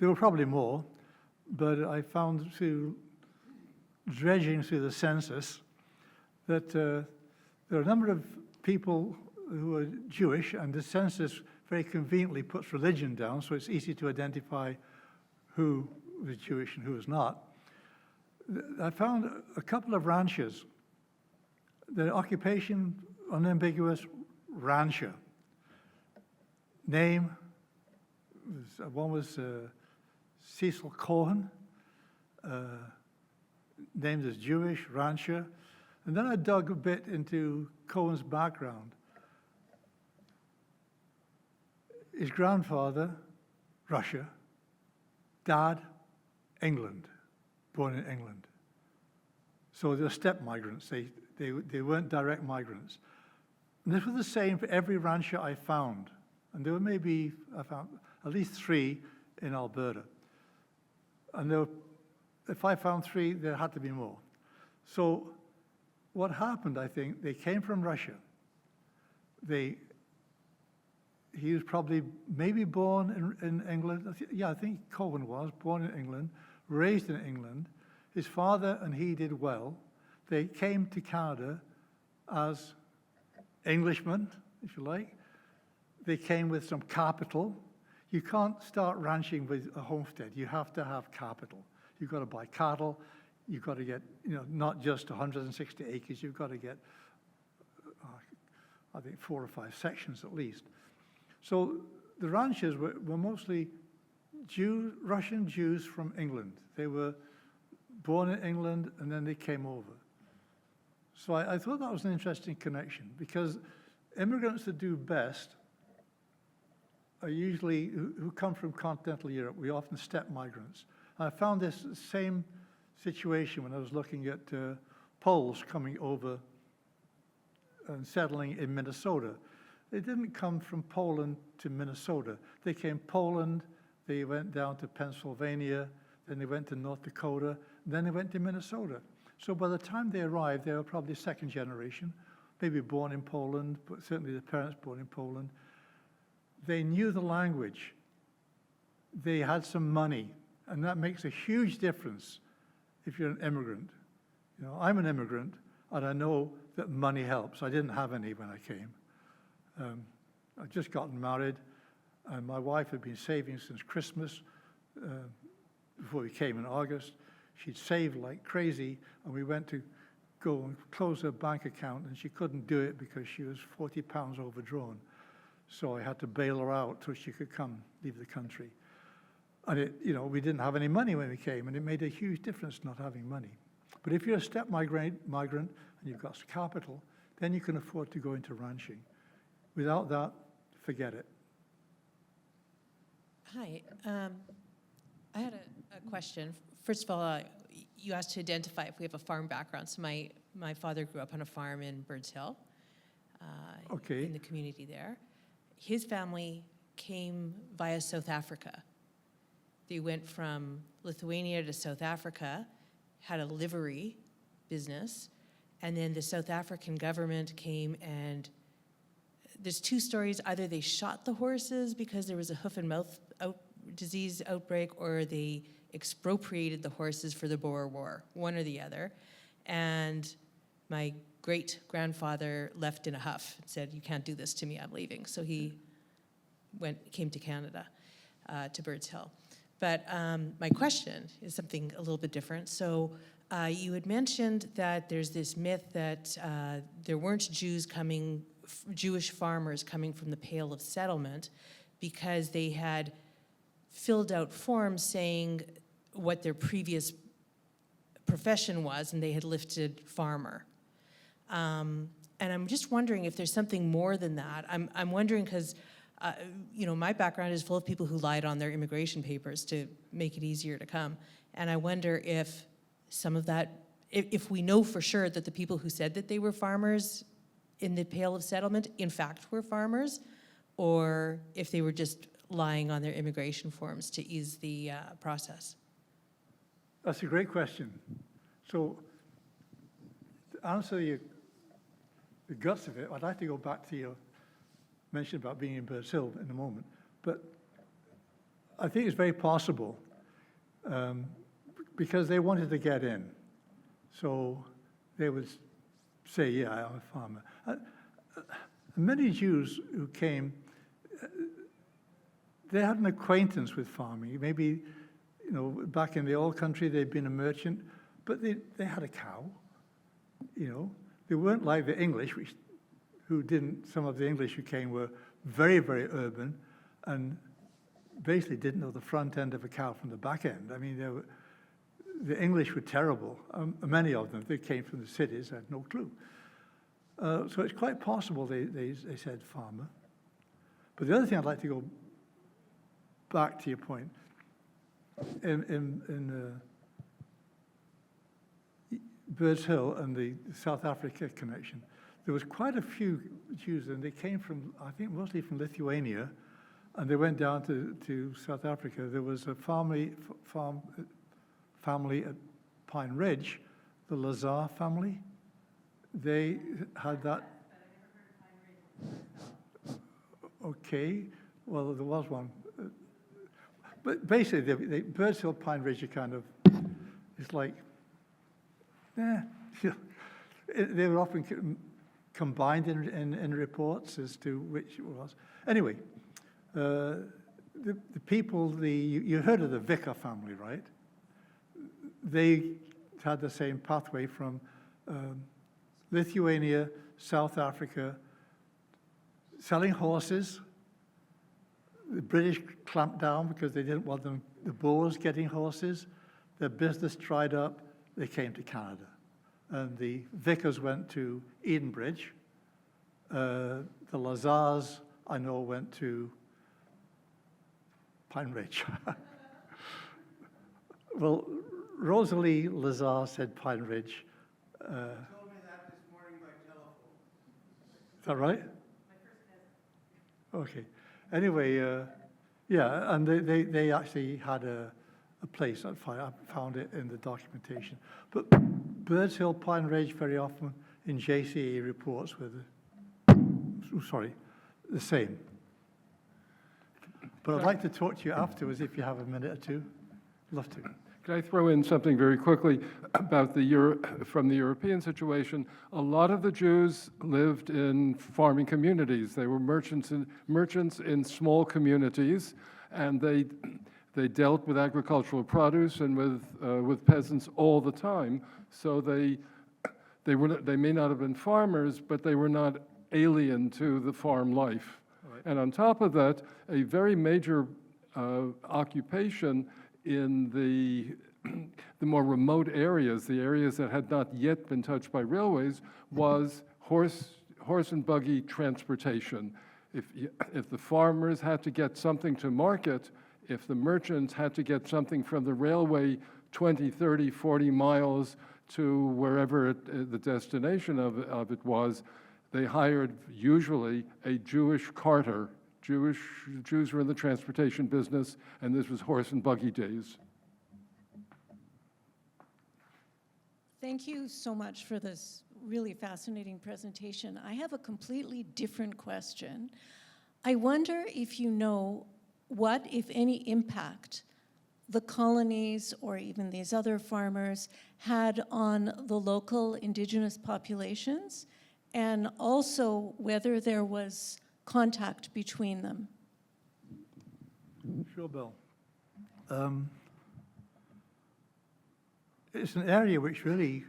Speaker 3: were probably more, but I found through dredging through the census that there are a number of people who are Jewish, and the census very conveniently puts religion down, so it's easy to identify who was Jewish and who was not. I found a couple of ranchers. The occupation, unambiguous, rancher. Name, one was Cecil Cohen, named as Jewish, rancher. And then I dug a bit into Cohen's background. His grandfather, Russia. Dad, England, born in England. So they're step migrants. They weren't direct migrants. And this was the same for every rancher I found. And there were I found at least 3 in Alberta. And if I found 3, there had to be more. So what happened, I think, they came from Russia. He was probably maybe born in England. I think Cohen was born in England, raised in England. His father and he did well. They came to Canada as Englishmen, if you like. They came with some capital. You can't start ranching with a homestead. You have to have capital. You've got to buy cattle. You've got to get, not just 160 acres. You've got to get, I think, 4 or 5 sections at least. So the ranchers were mostly Russian Jews from England. They were born in England and then they came over. So I thought that was an interesting connection because immigrants that do best are usually who come from continental Europe. We often step migrants. I found this same situation when I was looking at Poles coming over and settling in Minnesota. They didn't come from Poland to Minnesota. They came Poland, they went down to Pennsylvania, then they went to North Dakota, then they went to Minnesota. So by the time they arrived, they were probably second generation, maybe born in Poland, but certainly the parents born in Poland. They knew the language. They had some money, and that makes a huge difference if you're an immigrant. I'm an immigrant, and I know that money helps. I didn't have any when I came. I'd just gotten married, and my wife had been saving since Christmas, before we came in August. She'd saved like crazy, and we went to go and close her bank account, and she couldn't do it because she was 40 pounds overdrawn. So I had to bail her out till she could leave the country. And we didn't have any money when we came, and it made a huge difference not having money. But if you're a step migrant and you've got capital, then you can afford to go into ranching. Without that, forget it.
Speaker 4: Hi. I had a question. First of all, you asked to identify if we have a farm background. So my father grew up on a farm in Birds Hill, in the community there. His family came via South Africa. They went from Lithuania to South Africa, had a livery business, and then the South African government came and there's 2 stories. Either they shot the horses because there was a hoof and mouth disease outbreak or they expropriated the horses for the Boer War, one or the other. And my great-grandfather left in a huff and said, "You can't do this to me, I'm leaving." So he came to Canada, to Birds Hill. But my question is something a little bit different. So you had mentioned that there's this myth that there weren't Jewish farmers coming from the Pale of Settlement because they had filled out forms saying what their previous profession was, and they had listed farmer. And I'm just wondering if there's something more than that. I'm wondering because, my background is full of people who lied on their immigration papers to make it easier to come. And I wonder if some of that, if we know for sure that the people who said that they were farmers in the Pale of Settlement in fact were farmers, or if they were just lying on their immigration forms to ease the process.
Speaker 3: That's a great question. So to answer the guts of it, I'd like to go back to your mention about being in Birds Hill in a moment. But I think it's very possible because they wanted to get in. So they would say, "Yeah, I'm a farmer." Many Jews who came, they had an acquaintance with farming. Maybe, back in the old country, they'd been a merchant, but they had a cow. They weren't like the English, some of the English who came were very, very urban and basically didn't know the front end of a cow from the back end. I mean, the English were terrible. Many of them, they came from the cities, had no clue. So it's quite possible they said farmer. But the other thing I'd like to go back to your point, in Birds Hill and the South Africa connection, there was quite a few Jews, and they came from, I think, mostly from Lithuania, and they went down to South Africa. There was a family at Pine Ridge, the Lehr family. They had that. Okay, well, there was one. But basically, the Birds Hill, Pine Ridge are kind of, it's like, they were often combined in reports as to which it was. Anyway, the people, you heard of the Vicar family, right? They had the same pathway from Lithuania, South Africa, selling horses. The British clamped down because they didn't want the Boers getting horses. Their business dried up. They came to Canada. And the Vicars went to Edenbridge. The Lazars, I know, went to Pine Ridge. Well, Rosalie Lazar said Pine Ridge.
Speaker 5: Told me that this morning by telephone.
Speaker 3: Is that right?
Speaker 5: My first cousin.
Speaker 3: Okay. Anyway, yeah, and they actually had a place. I found it in the documentation. But Birds Hill, Pine Ridge, very often in JCE reports were the same. But I'd like to talk to you afterwards if you have a minute or two. Love to.
Speaker 2: Can I throw in something very quickly about from the European situation? A lot of the Jews lived in farming communities. They were merchants in small communities, and they dealt with agricultural produce and with peasants all the time. So they may not have been farmers, but they were not alien to the farm life.
Speaker 3: Right.
Speaker 2: And on top of that, a very major occupation in the more remote areas, the areas that had not yet been touched by railways, was horse and buggy transportation. If the farmers had to get something to market, if the merchants had to get something from the railway 20, 30, 40 miles to wherever the destination of it was, they hired usually a Jewish carter. Jews were in the transportation business, and this was horse and buggy days.
Speaker 6: Thank you so much for this really fascinating presentation. I have a completely different question. I wonder if you know what, if any, impact the colonies or even these other farmers had on the local Indigenous populations, and also whether there was contact between them.
Speaker 3: Sure, Bill. It's an area which really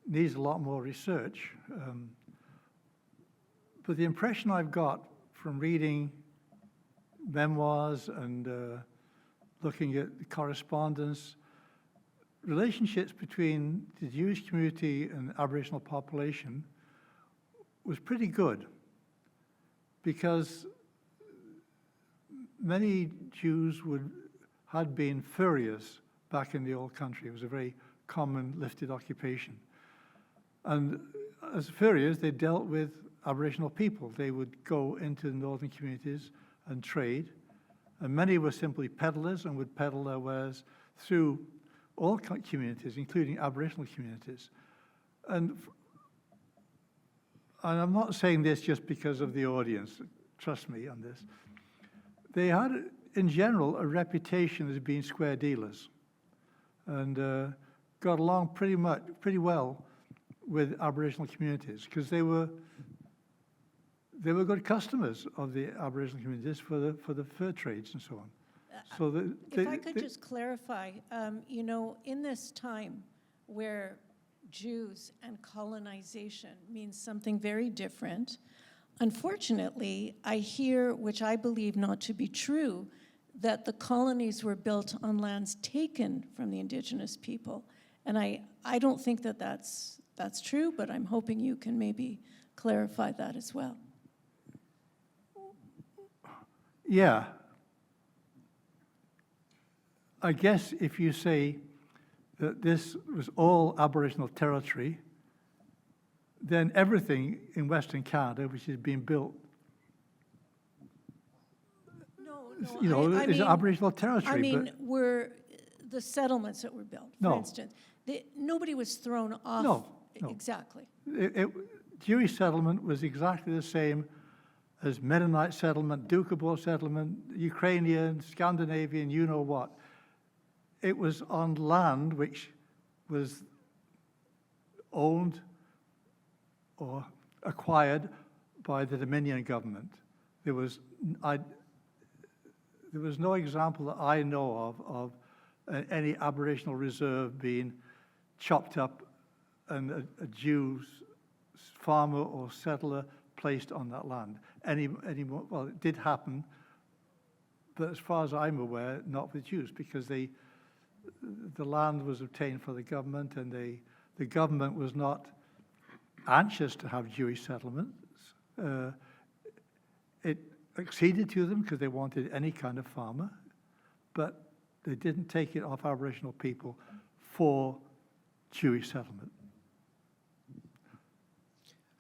Speaker 3: needs a lot more research. But the impression I've got from reading memoirs and looking at the correspondence, relationships between the Jewish community and the Aboriginal population was pretty good, because many Jews had been furriers back in the old country. It was a very common lifted occupation. And as furriers, they dealt with Aboriginal people. They would go into the northern communities and trade. And many were simply peddlers and would peddle their wares through all communities, including Aboriginal communities. And I'm not saying this just because of the audience, trust me on this. They had, in general, a reputation as being square dealers, and got along pretty well with Aboriginal communities, because they were good customers of the Aboriginal communities for the fur trades and so on. So
Speaker 6: If I could just clarify, you know, in this time where Jews and colonization means something very different, unfortunately, I hear, which I believe not to be true, that the colonies were built on lands taken from the Indigenous people. And I don't think that that's true, but I'm hoping you can maybe clarify that as well.
Speaker 3: Yeah. I guess if you say that this was all Aboriginal territory, then everything in Western Canada which is being built,
Speaker 6: No,
Speaker 3: you know,
Speaker 6: I
Speaker 3: is
Speaker 6: mean,
Speaker 3: Aboriginal territory.
Speaker 6: I mean,
Speaker 3: but
Speaker 6: were the settlements that were built, for
Speaker 3: No.
Speaker 6: instance, nobody was thrown off.
Speaker 3: No.
Speaker 6: Exactly.
Speaker 3: Jewish settlement was exactly the same as Mennonite settlement, Doukhobor settlement, Ukrainian, Scandinavian, you know what. It was on land which was owned or acquired by the Dominion government. There was no example that I know of any Aboriginal reserve being chopped up and a Jew farmer or settler placed on that land. Anymore, well, it did happen, but as far as I'm aware, not with Jews, because the land was obtained for the government, and the government was not anxious to have Jewish settlements. It acceded to them because they wanted any kind of farmer, but they didn't take it off Aboriginal people for Jewish settlement.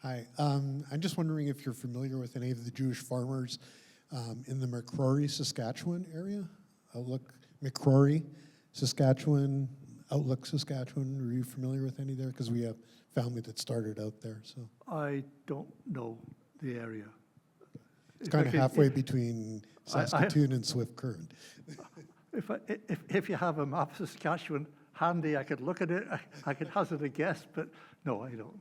Speaker 7: Hi, I'm just wondering if you're familiar with any of the Jewish farmers in the Prarie, Saskatchewan area. Outlook, Prarie, Saskatchewan, Outlook, Saskatchewan. Are you familiar with any there? Because we have family that started out there. So
Speaker 3: I don't know the area.
Speaker 7: it's kind of halfway between Saskatoon and Swift Current.
Speaker 3: If you have a map of Saskatchewan handy, I could look at it. I could hazard a guess, but no, I don't.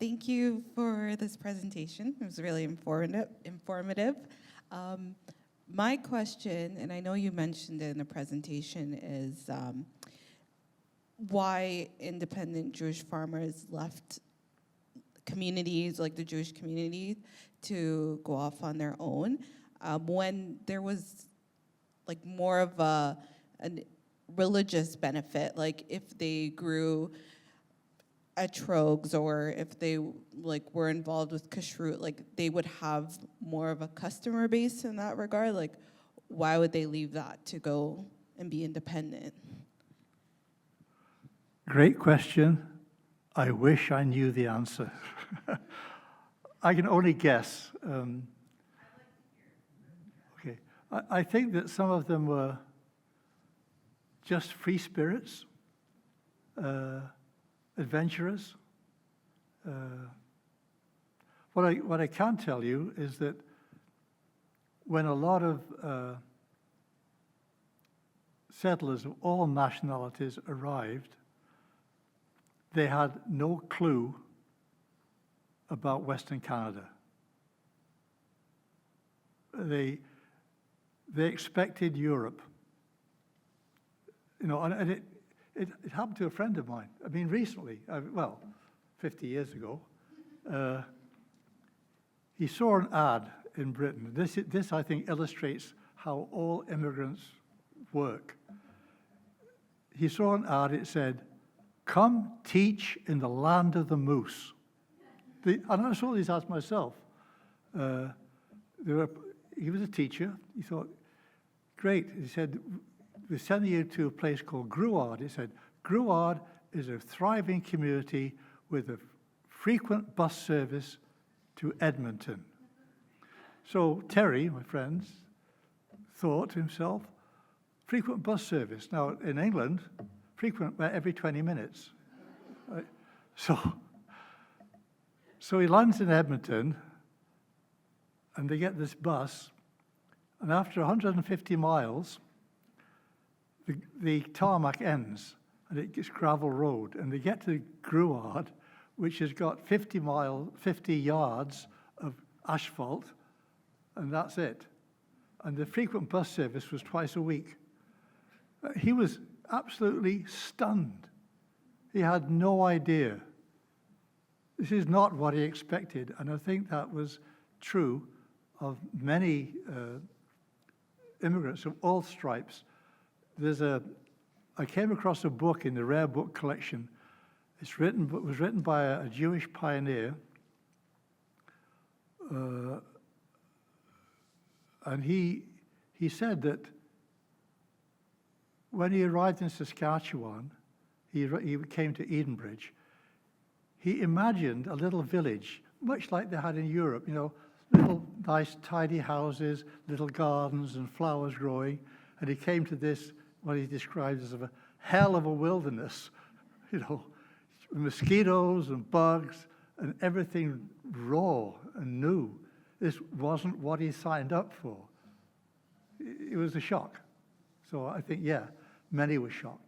Speaker 8: Thank you for this presentation. It was really informative. My question, and I know you mentioned it in the presentation, is why independent Jewish farmers left communities, like the Jewish community, to go off on their own when there was like more of a religious benefit, like if they grew etrogs or if they like were involved with kashrut, like they would have more of a customer base in that regard. Like, why would they leave that to go and be independent?
Speaker 3: Great question. I wish I knew the answer. I can only guess. Okay, I think that some of them were just free spirits, adventurers. What I can tell you is that when a lot of settlers of all nationalities arrived, they had no clue about Western Canada. They expected Europe. You know, and it happened to a friend of mine. I mean, recently, well, 50 years ago, he saw an ad in Britain. This, I think, illustrates how all immigrants work. He saw an ad, it said, "Come teach in the land of the moose." And I saw these ads myself. He was a teacher. He thought, great. He said, "We're sending you to a place called Gruard." He said, "Gruard is a thriving community with a frequent bus service to Edmonton." So Terry, my friends, thought to himself, frequent bus service. Now, in England, frequent every 20 minutes. Right? So he lands in Edmonton, and they get this bus, and after 150 miles, the tarmac ends, and it gets gravel road, and they get to Gruard, which has got 50 yards of asphalt, and that's it. And the frequent bus service was twice a week. He was absolutely stunned. He had no idea. This is not what he expected, and I think that was true of many immigrants of all stripes. I came across a book in the Rare Book collection. It was written by a Jewish pioneer, and he said that when he arrived in Saskatchewan, he came to Edenbridge. He imagined a little village, much like they had in Europe, you know, little nice tidy houses, little gardens and flowers growing, and he came to this, what he described as a hell of a wilderness, you know, mosquitoes and bugs and everything raw and new. This wasn't what he signed up for. It was a shock. So I think, yeah, many were shocked.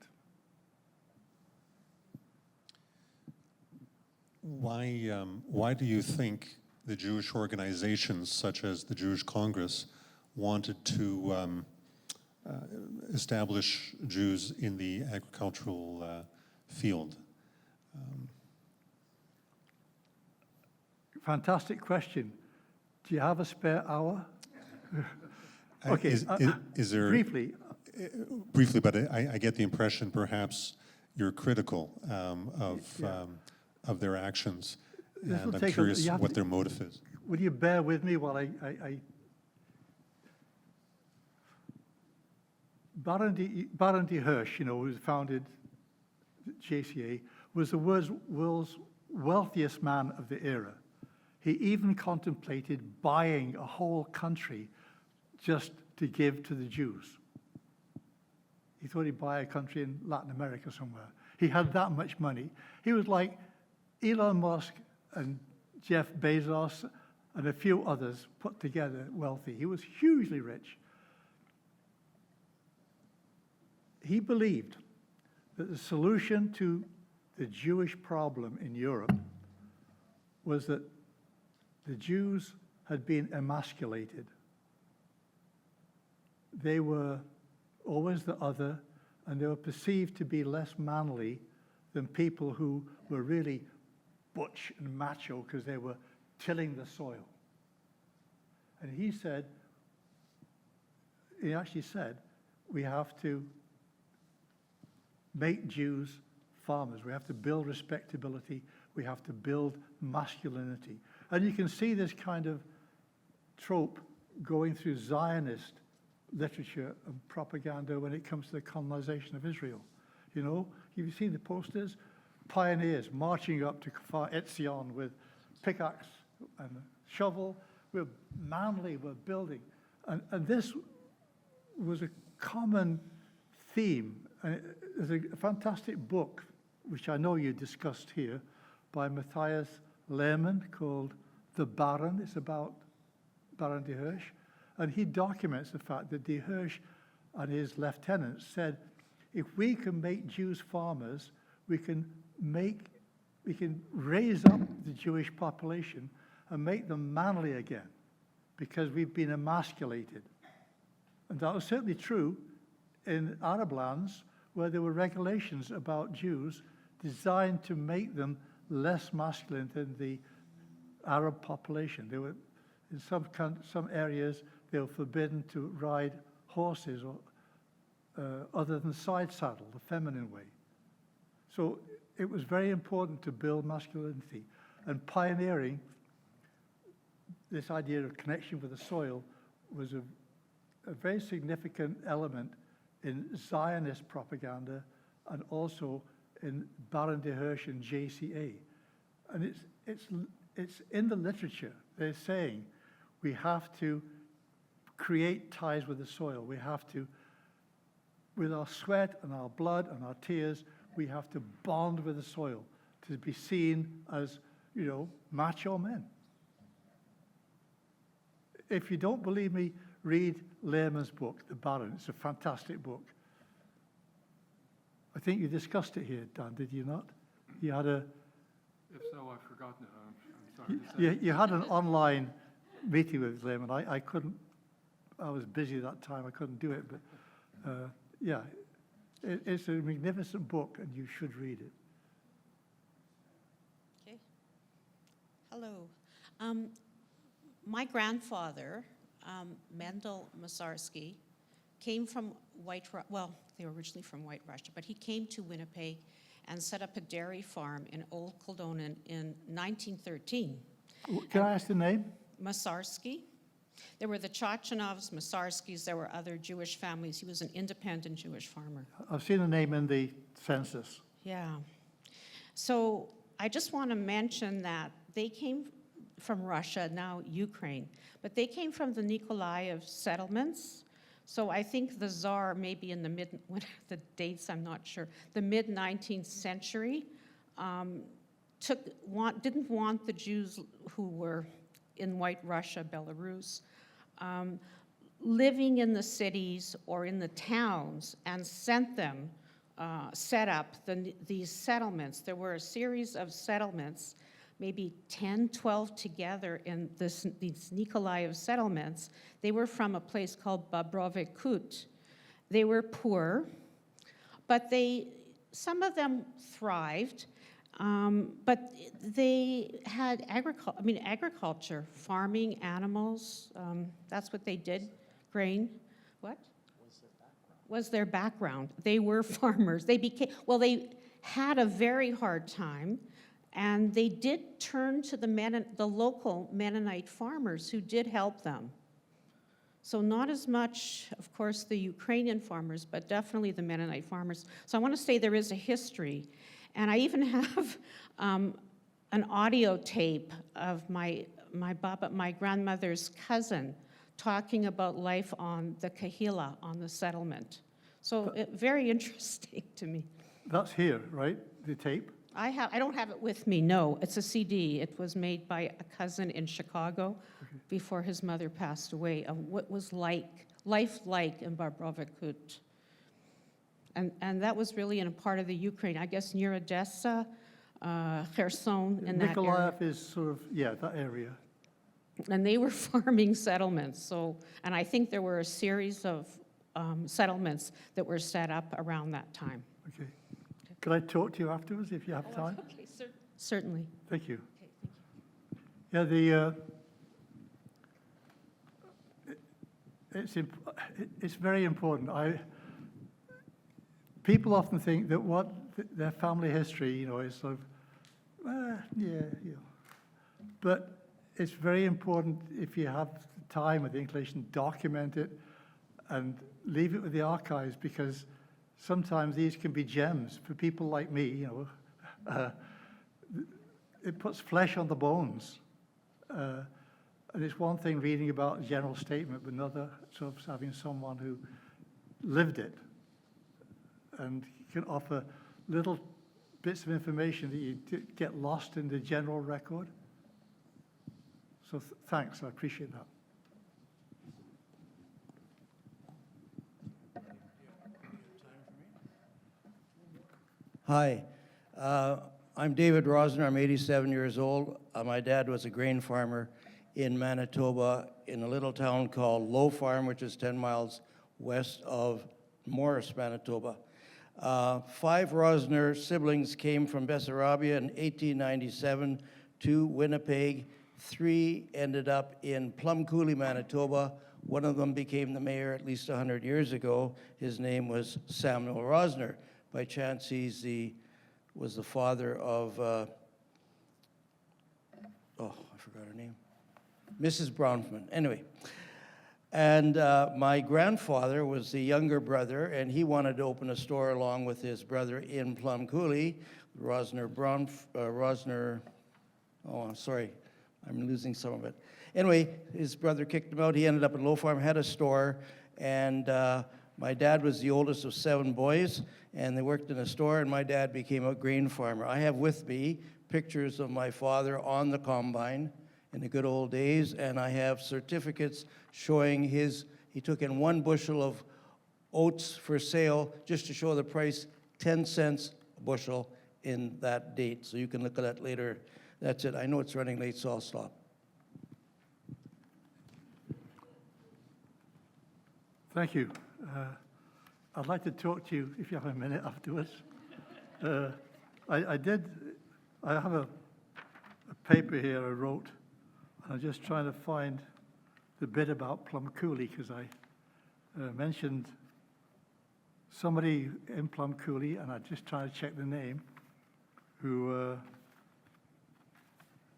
Speaker 9: Why do you think the Jewish organizations, such as the Jewish Congress, wanted to establish Jews in the agricultural field?
Speaker 3: Fantastic question. Do you have a spare hour? Okay,
Speaker 9: Is there
Speaker 3: briefly.
Speaker 9: Briefly, but I get the impression perhaps you're critical of their actions, and I'm curious what their motive is.
Speaker 3: Will you bear with me while Baron de Hirsch, you know, who founded JCA, was the world's wealthiest man of the era. He even contemplated buying a whole country just to give to the Jews. He thought he'd buy a country in Latin America somewhere. He had that much money. He was like Elon Musk and Jeff Bezos and a few others put together wealthy. He was hugely rich. He believed that the solution to the Jewish problem in Europe was that the Jews had been emasculated. They were always the other, and they were perceived to be less manly than people who were really butch and macho because they were tilling the soil. And he actually said, we have to make Jews farmers. We have to build respectability. We have to build masculinity. And you can see this kind of trope going through Zionist literature and propaganda when it comes to the colonization of Israel. You know, you've seen the posters, pioneers marching up to Kfar Etzion with pickaxe and shovel. We're manly, we're building. And this was a common theme There's a fantastic book, which I know you discussed here, by Matthias Lehrman called The Baron. It's about Baron de Hirsch. And he documents the fact that de Hirsch and his lieutenants said, if we can make Jews farmers, we can raise up the Jewish population and make them manly again, because we've been emasculated. And that was certainly true in Arab lands, where there were regulations about Jews designed to make them less masculine than the Arab population. They were, in some areas, they were forbidden to ride horses or other than side saddle, the feminine way. So it was very important to build masculinity, and pioneering this idea of connection with the soil was a very significant element in Zionist propaganda and also in Baron de Hirsch and JCA. And it's in the literature. They're saying we have to create ties with the soil. We have to, with our sweat and our blood and our tears, we have to bond with the soil to be seen as, macho men. If you don't believe me, read Lehrman's book, The Baron. It's a fantastic book. I think you discussed it here, Dan, did you not? You had a...
Speaker 2: If so, I've forgotten it. I'm sorry to say.
Speaker 3: You had an online meeting with Lehrman. I couldn't, I was busy that time, I couldn't do it, but yeah, it's a magnificent book and you should read it.
Speaker 10: Okay. Hello. My grandfather, Mendel Masarsky, came from they were originally from White Russia, but he came to Winnipeg and set up a dairy farm in Old Kildonan in 1913.
Speaker 3: Can I ask the name?
Speaker 10: Masarsky. There were the Chachanovs, Masarskys, there were other Jewish families. He was an independent Jewish farmer.
Speaker 3: I've seen the name in the census.
Speaker 10: Yeah. So I just want to mention that they came from Russia, now Ukraine, but they came from the Nikolaev settlements. So I think the Tsar, maybe in the the dates I'm not sure, the mid-19th century, didn't want the Jews who were in White Russia, Belarus, living in the cities or in the towns, and sent them, set up these settlements. There were a series of settlements, maybe 10, 12 together in these Nikolaev settlements. They were from a place called Bobrovy Kut. They were poor, but some of them thrived, but they had agriculture, farming, animals. That's what they did. Grain. What? Was their background. They were farmers. They had a very hard time, and they did turn to the local Mennonite farmers who did help them. So not as much, of course, the Ukrainian farmers, but definitely the Mennonite farmers. So I want to say there is a history. And I even have an audio tape of my grandmother's cousin talking about life on the Kahila, on the settlement. So very interesting to me.
Speaker 3: That's here, right? The tape?
Speaker 10: I don't have it with me, no. It's a CD. It was made by a cousin in Chicago before his mother passed away, of what was life like in Bobrovy Kut. And that was really in a part of the Ukraine, I guess near Odessa, Kherson, in that area.
Speaker 3: Nikolaev is sort of, that area.
Speaker 10: And they were farming settlements, and I think there were a series of settlements that were set up around that time.
Speaker 3: Okay. Could I talk to you afterwards if you have time?
Speaker 10: Okay, certainly.
Speaker 3: Thank you.
Speaker 10: Okay, thank you.
Speaker 3: Yeah, it's very important. People often think that what their family history, is sort of, but it's very important if you have the time or the inclination, document it and leave it with the archives, because sometimes these can be gems for people like me. It puts flesh on the bones. And it's one thing reading about a general statement, but another sort of having someone who lived it. and can offer little bits of information that you get lost in the general record. So thanks, I appreciate that.
Speaker 5: Hi, I'm David Rosner. I'm 87 years old. My dad was a grain farmer in Manitoba in a little town called Low Farm, which is 10 miles west of Morris, Manitoba. 5 Rosner siblings came from Bessarabia in 1897 to Winnipeg. 3 ended up in Plum Coulee, Manitoba. One of them became the mayor at least 100 years ago. His name was Samuel Rosner. By chance, was the father of, I forgot her name, Mrs. Bronfman. Anyway, and my grandfather was the younger brother, and he wanted to open a store along with his brother in Plum Coulee, Rosner, oh, I'm sorry, I'm losing some of it. Anyway, his brother kicked him out. He ended up in Low Farm, had a store, and my dad was the oldest of 7 boys, and they worked in a store, and my dad became a grain farmer. I have with me pictures of my father on the combine in the good old days, and I have certificates showing he took in 1 bushel of oats for sale just to show the price, 10 cents a bushel in that date. So you can look at that later. That's it. I know it's running late, so I'll stop.
Speaker 3: Thank you. I'd like to talk to you if you have a minute afterwards. I have a paper here I wrote, and I'm just trying to find the bit about Plum Coulee, because I mentioned somebody in Plum Coulee, and I'm just trying to check the name, who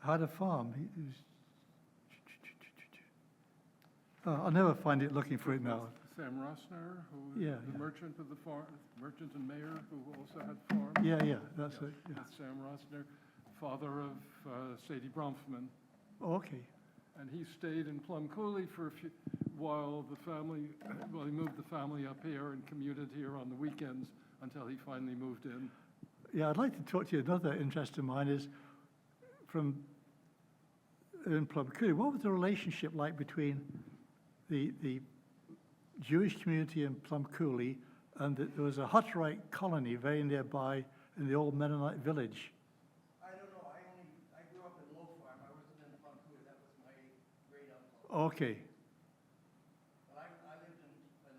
Speaker 3: had a farm. I'll never find it looking for it now.
Speaker 2: Sam Rosner, who
Speaker 3: Yeah,
Speaker 2: the
Speaker 3: yeah.
Speaker 2: merchant of the farm, merchant and mayor, who also had farms.
Speaker 3: Yeah, that's it. Yeah.
Speaker 2: That's Sam Rosner, father of Sadie Bronfman.
Speaker 3: Oh, okay.
Speaker 2: And he stayed in Plum Coulee for a few, while he moved the family up here and commuted here on the weekends until he finally moved in.
Speaker 3: Yeah, I'd like to talk to you. Another interest of mine is in Plum Coulee, what was the relationship like between the Jewish community in Plum Coulee and there was a Hutterite colony very nearby in the old Mennonite village?
Speaker 5: I don't know. I grew up in Low Farm. I wasn't in Plum Coulee. That was my great uncle.
Speaker 3: Okay.
Speaker 5: But I lived in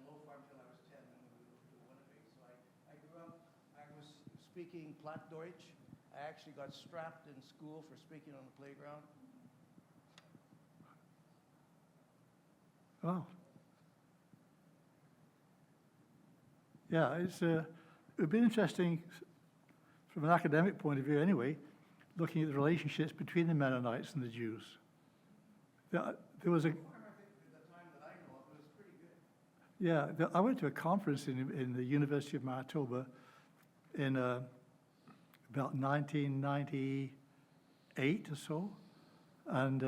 Speaker 5: Low Farm till I was 10, and we moved to Winnipeg. So I grew up, I was speaking Plattdeutsch. I actually got strapped in school for speaking on the playground.
Speaker 3: Oh. Yeah, it would be interesting from an academic point of view anyway, looking at the relationships between the Mennonites and the Jews. There was a... Yeah, I went to a conference in the University of Manitoba in about 1998 or so, and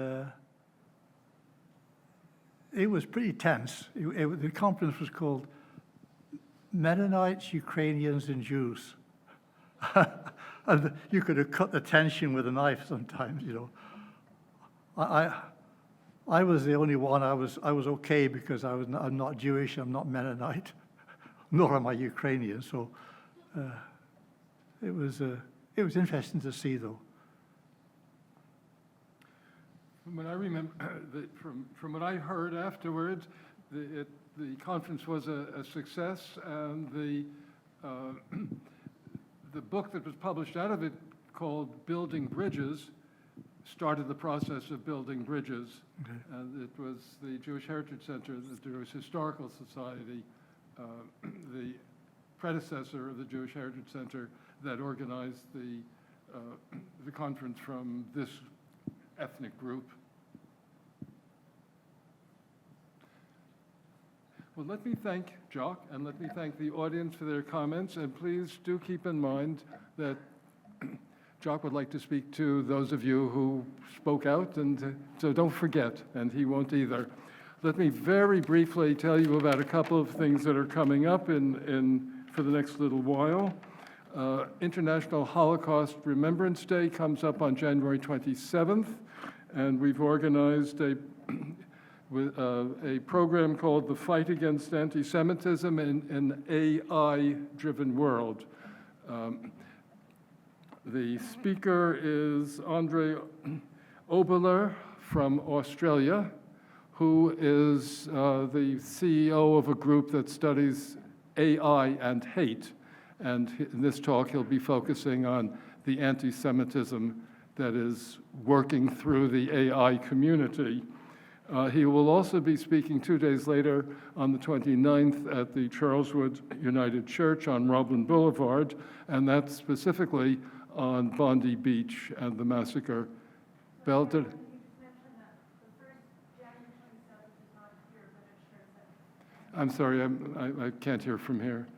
Speaker 3: it was pretty tense. The conference was called Mennonites, Ukrainians, and Jews. And you could have cut the tension with a knife sometimes, you know. I was the only one. I was okay because I'm not Jewish, I'm not Mennonite, nor am I Ukrainian. So it was interesting to see, though.
Speaker 2: From what I remember, from what I heard afterwards, the conference was a success, and the book that was published out of it, called Building Bridges, started the process of building bridges.
Speaker 3: Okay.
Speaker 2: And it was the Jewish Heritage Center, the Jewish Historical Society, the predecessor of the Jewish Heritage Center, that organized the conference from this ethnic group. Well, let me thank Jock, and let me thank the audience for their comments, and please do keep in mind that Jock would like to speak to those of you who spoke out, and so don't forget, and he won't either. Let me very briefly tell you about a couple of things that are coming up in for the next little while. International Holocaust Remembrance Day comes up on January 27th, and we've organized a program called The Fight Against Anti-Semitism in an AI-Driven World. The speaker is Andre Oberler from Australia, who is the CEO of a group that studies AI and hate. And in this talk, he'll be focusing on the anti-Semitism that is working through the AI community. He will also be speaking 2 days later on the 29th at the Charleswood United Church on Roblin Boulevard, and that's specifically on Bondi Beach and the massacre. Belle, did... I'm sorry, I can't hear from here.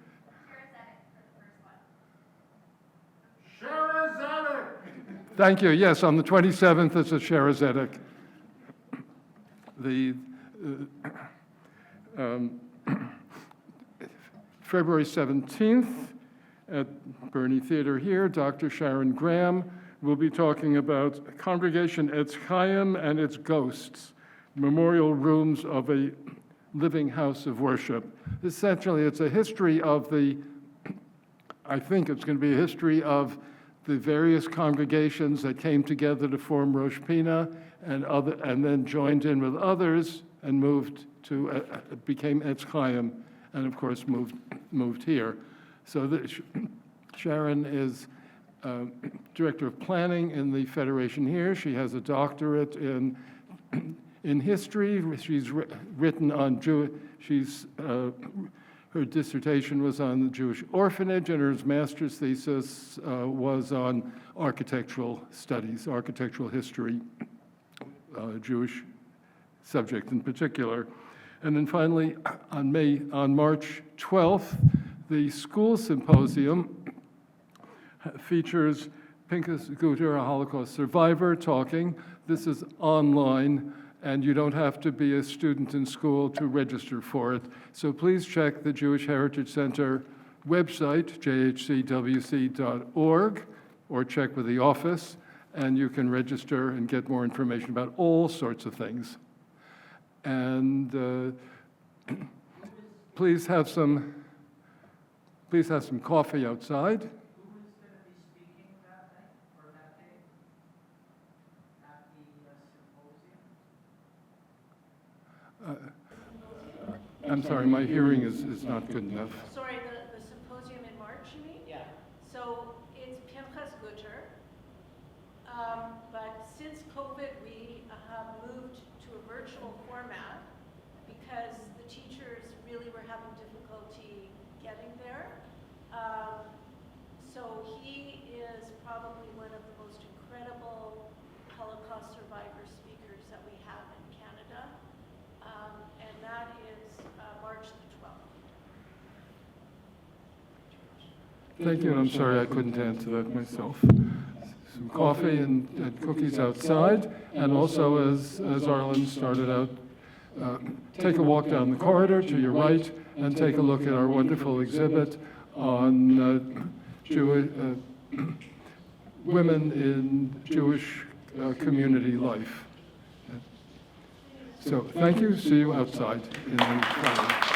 Speaker 2: Thank you. Yes, on the 27th, it's a Sherazedic. The February 17th at Bernie Theater here, Dr. Sharon Graham will be talking about Congregation Etz Chaim and its ghosts, memorial rooms of a living house of worship. Essentially, it's a history of I think it's going to be a history of the various congregations that came together to form Rosh Pina and then joined in with others and moved to, became Etz Chaim, and of course moved here. So Sharon is Director of Planning in the Federation here. She has a doctorate in history. She's written on her dissertation was on the Jewish orphanage, and her master's thesis was on architectural studies, architectural history, Jewish subject in particular. And then finally, on March 12th, the school symposium features Pinchas Guter, a Holocaust survivor, talking. This is online, and you don't have to be a student in school to register for it. So please check the Jewish Heritage Center website, jhcwc.org, or check with the office, and you can register and get more information about all sorts of things. And please have some coffee outside. I'm sorry, my hearing is not good enough.
Speaker 6: Sorry, the symposium in March, you mean? Yeah. So it's Pinchas Guter, but since COVID, we have moved to a virtual format because the teachers really were having difficulty getting there. So he is probably one of the most incredible Holocaust survivor speakers that we have in Canada, and that is March the 12th.
Speaker 2: Thank you, and I'm sorry I couldn't answer that myself. Some coffee and cookies outside, and also, as Arlen started out, take a walk down the corridor to your right and take a look at our wonderful exhibit on women in Jewish community life. So thank you. See you outside in the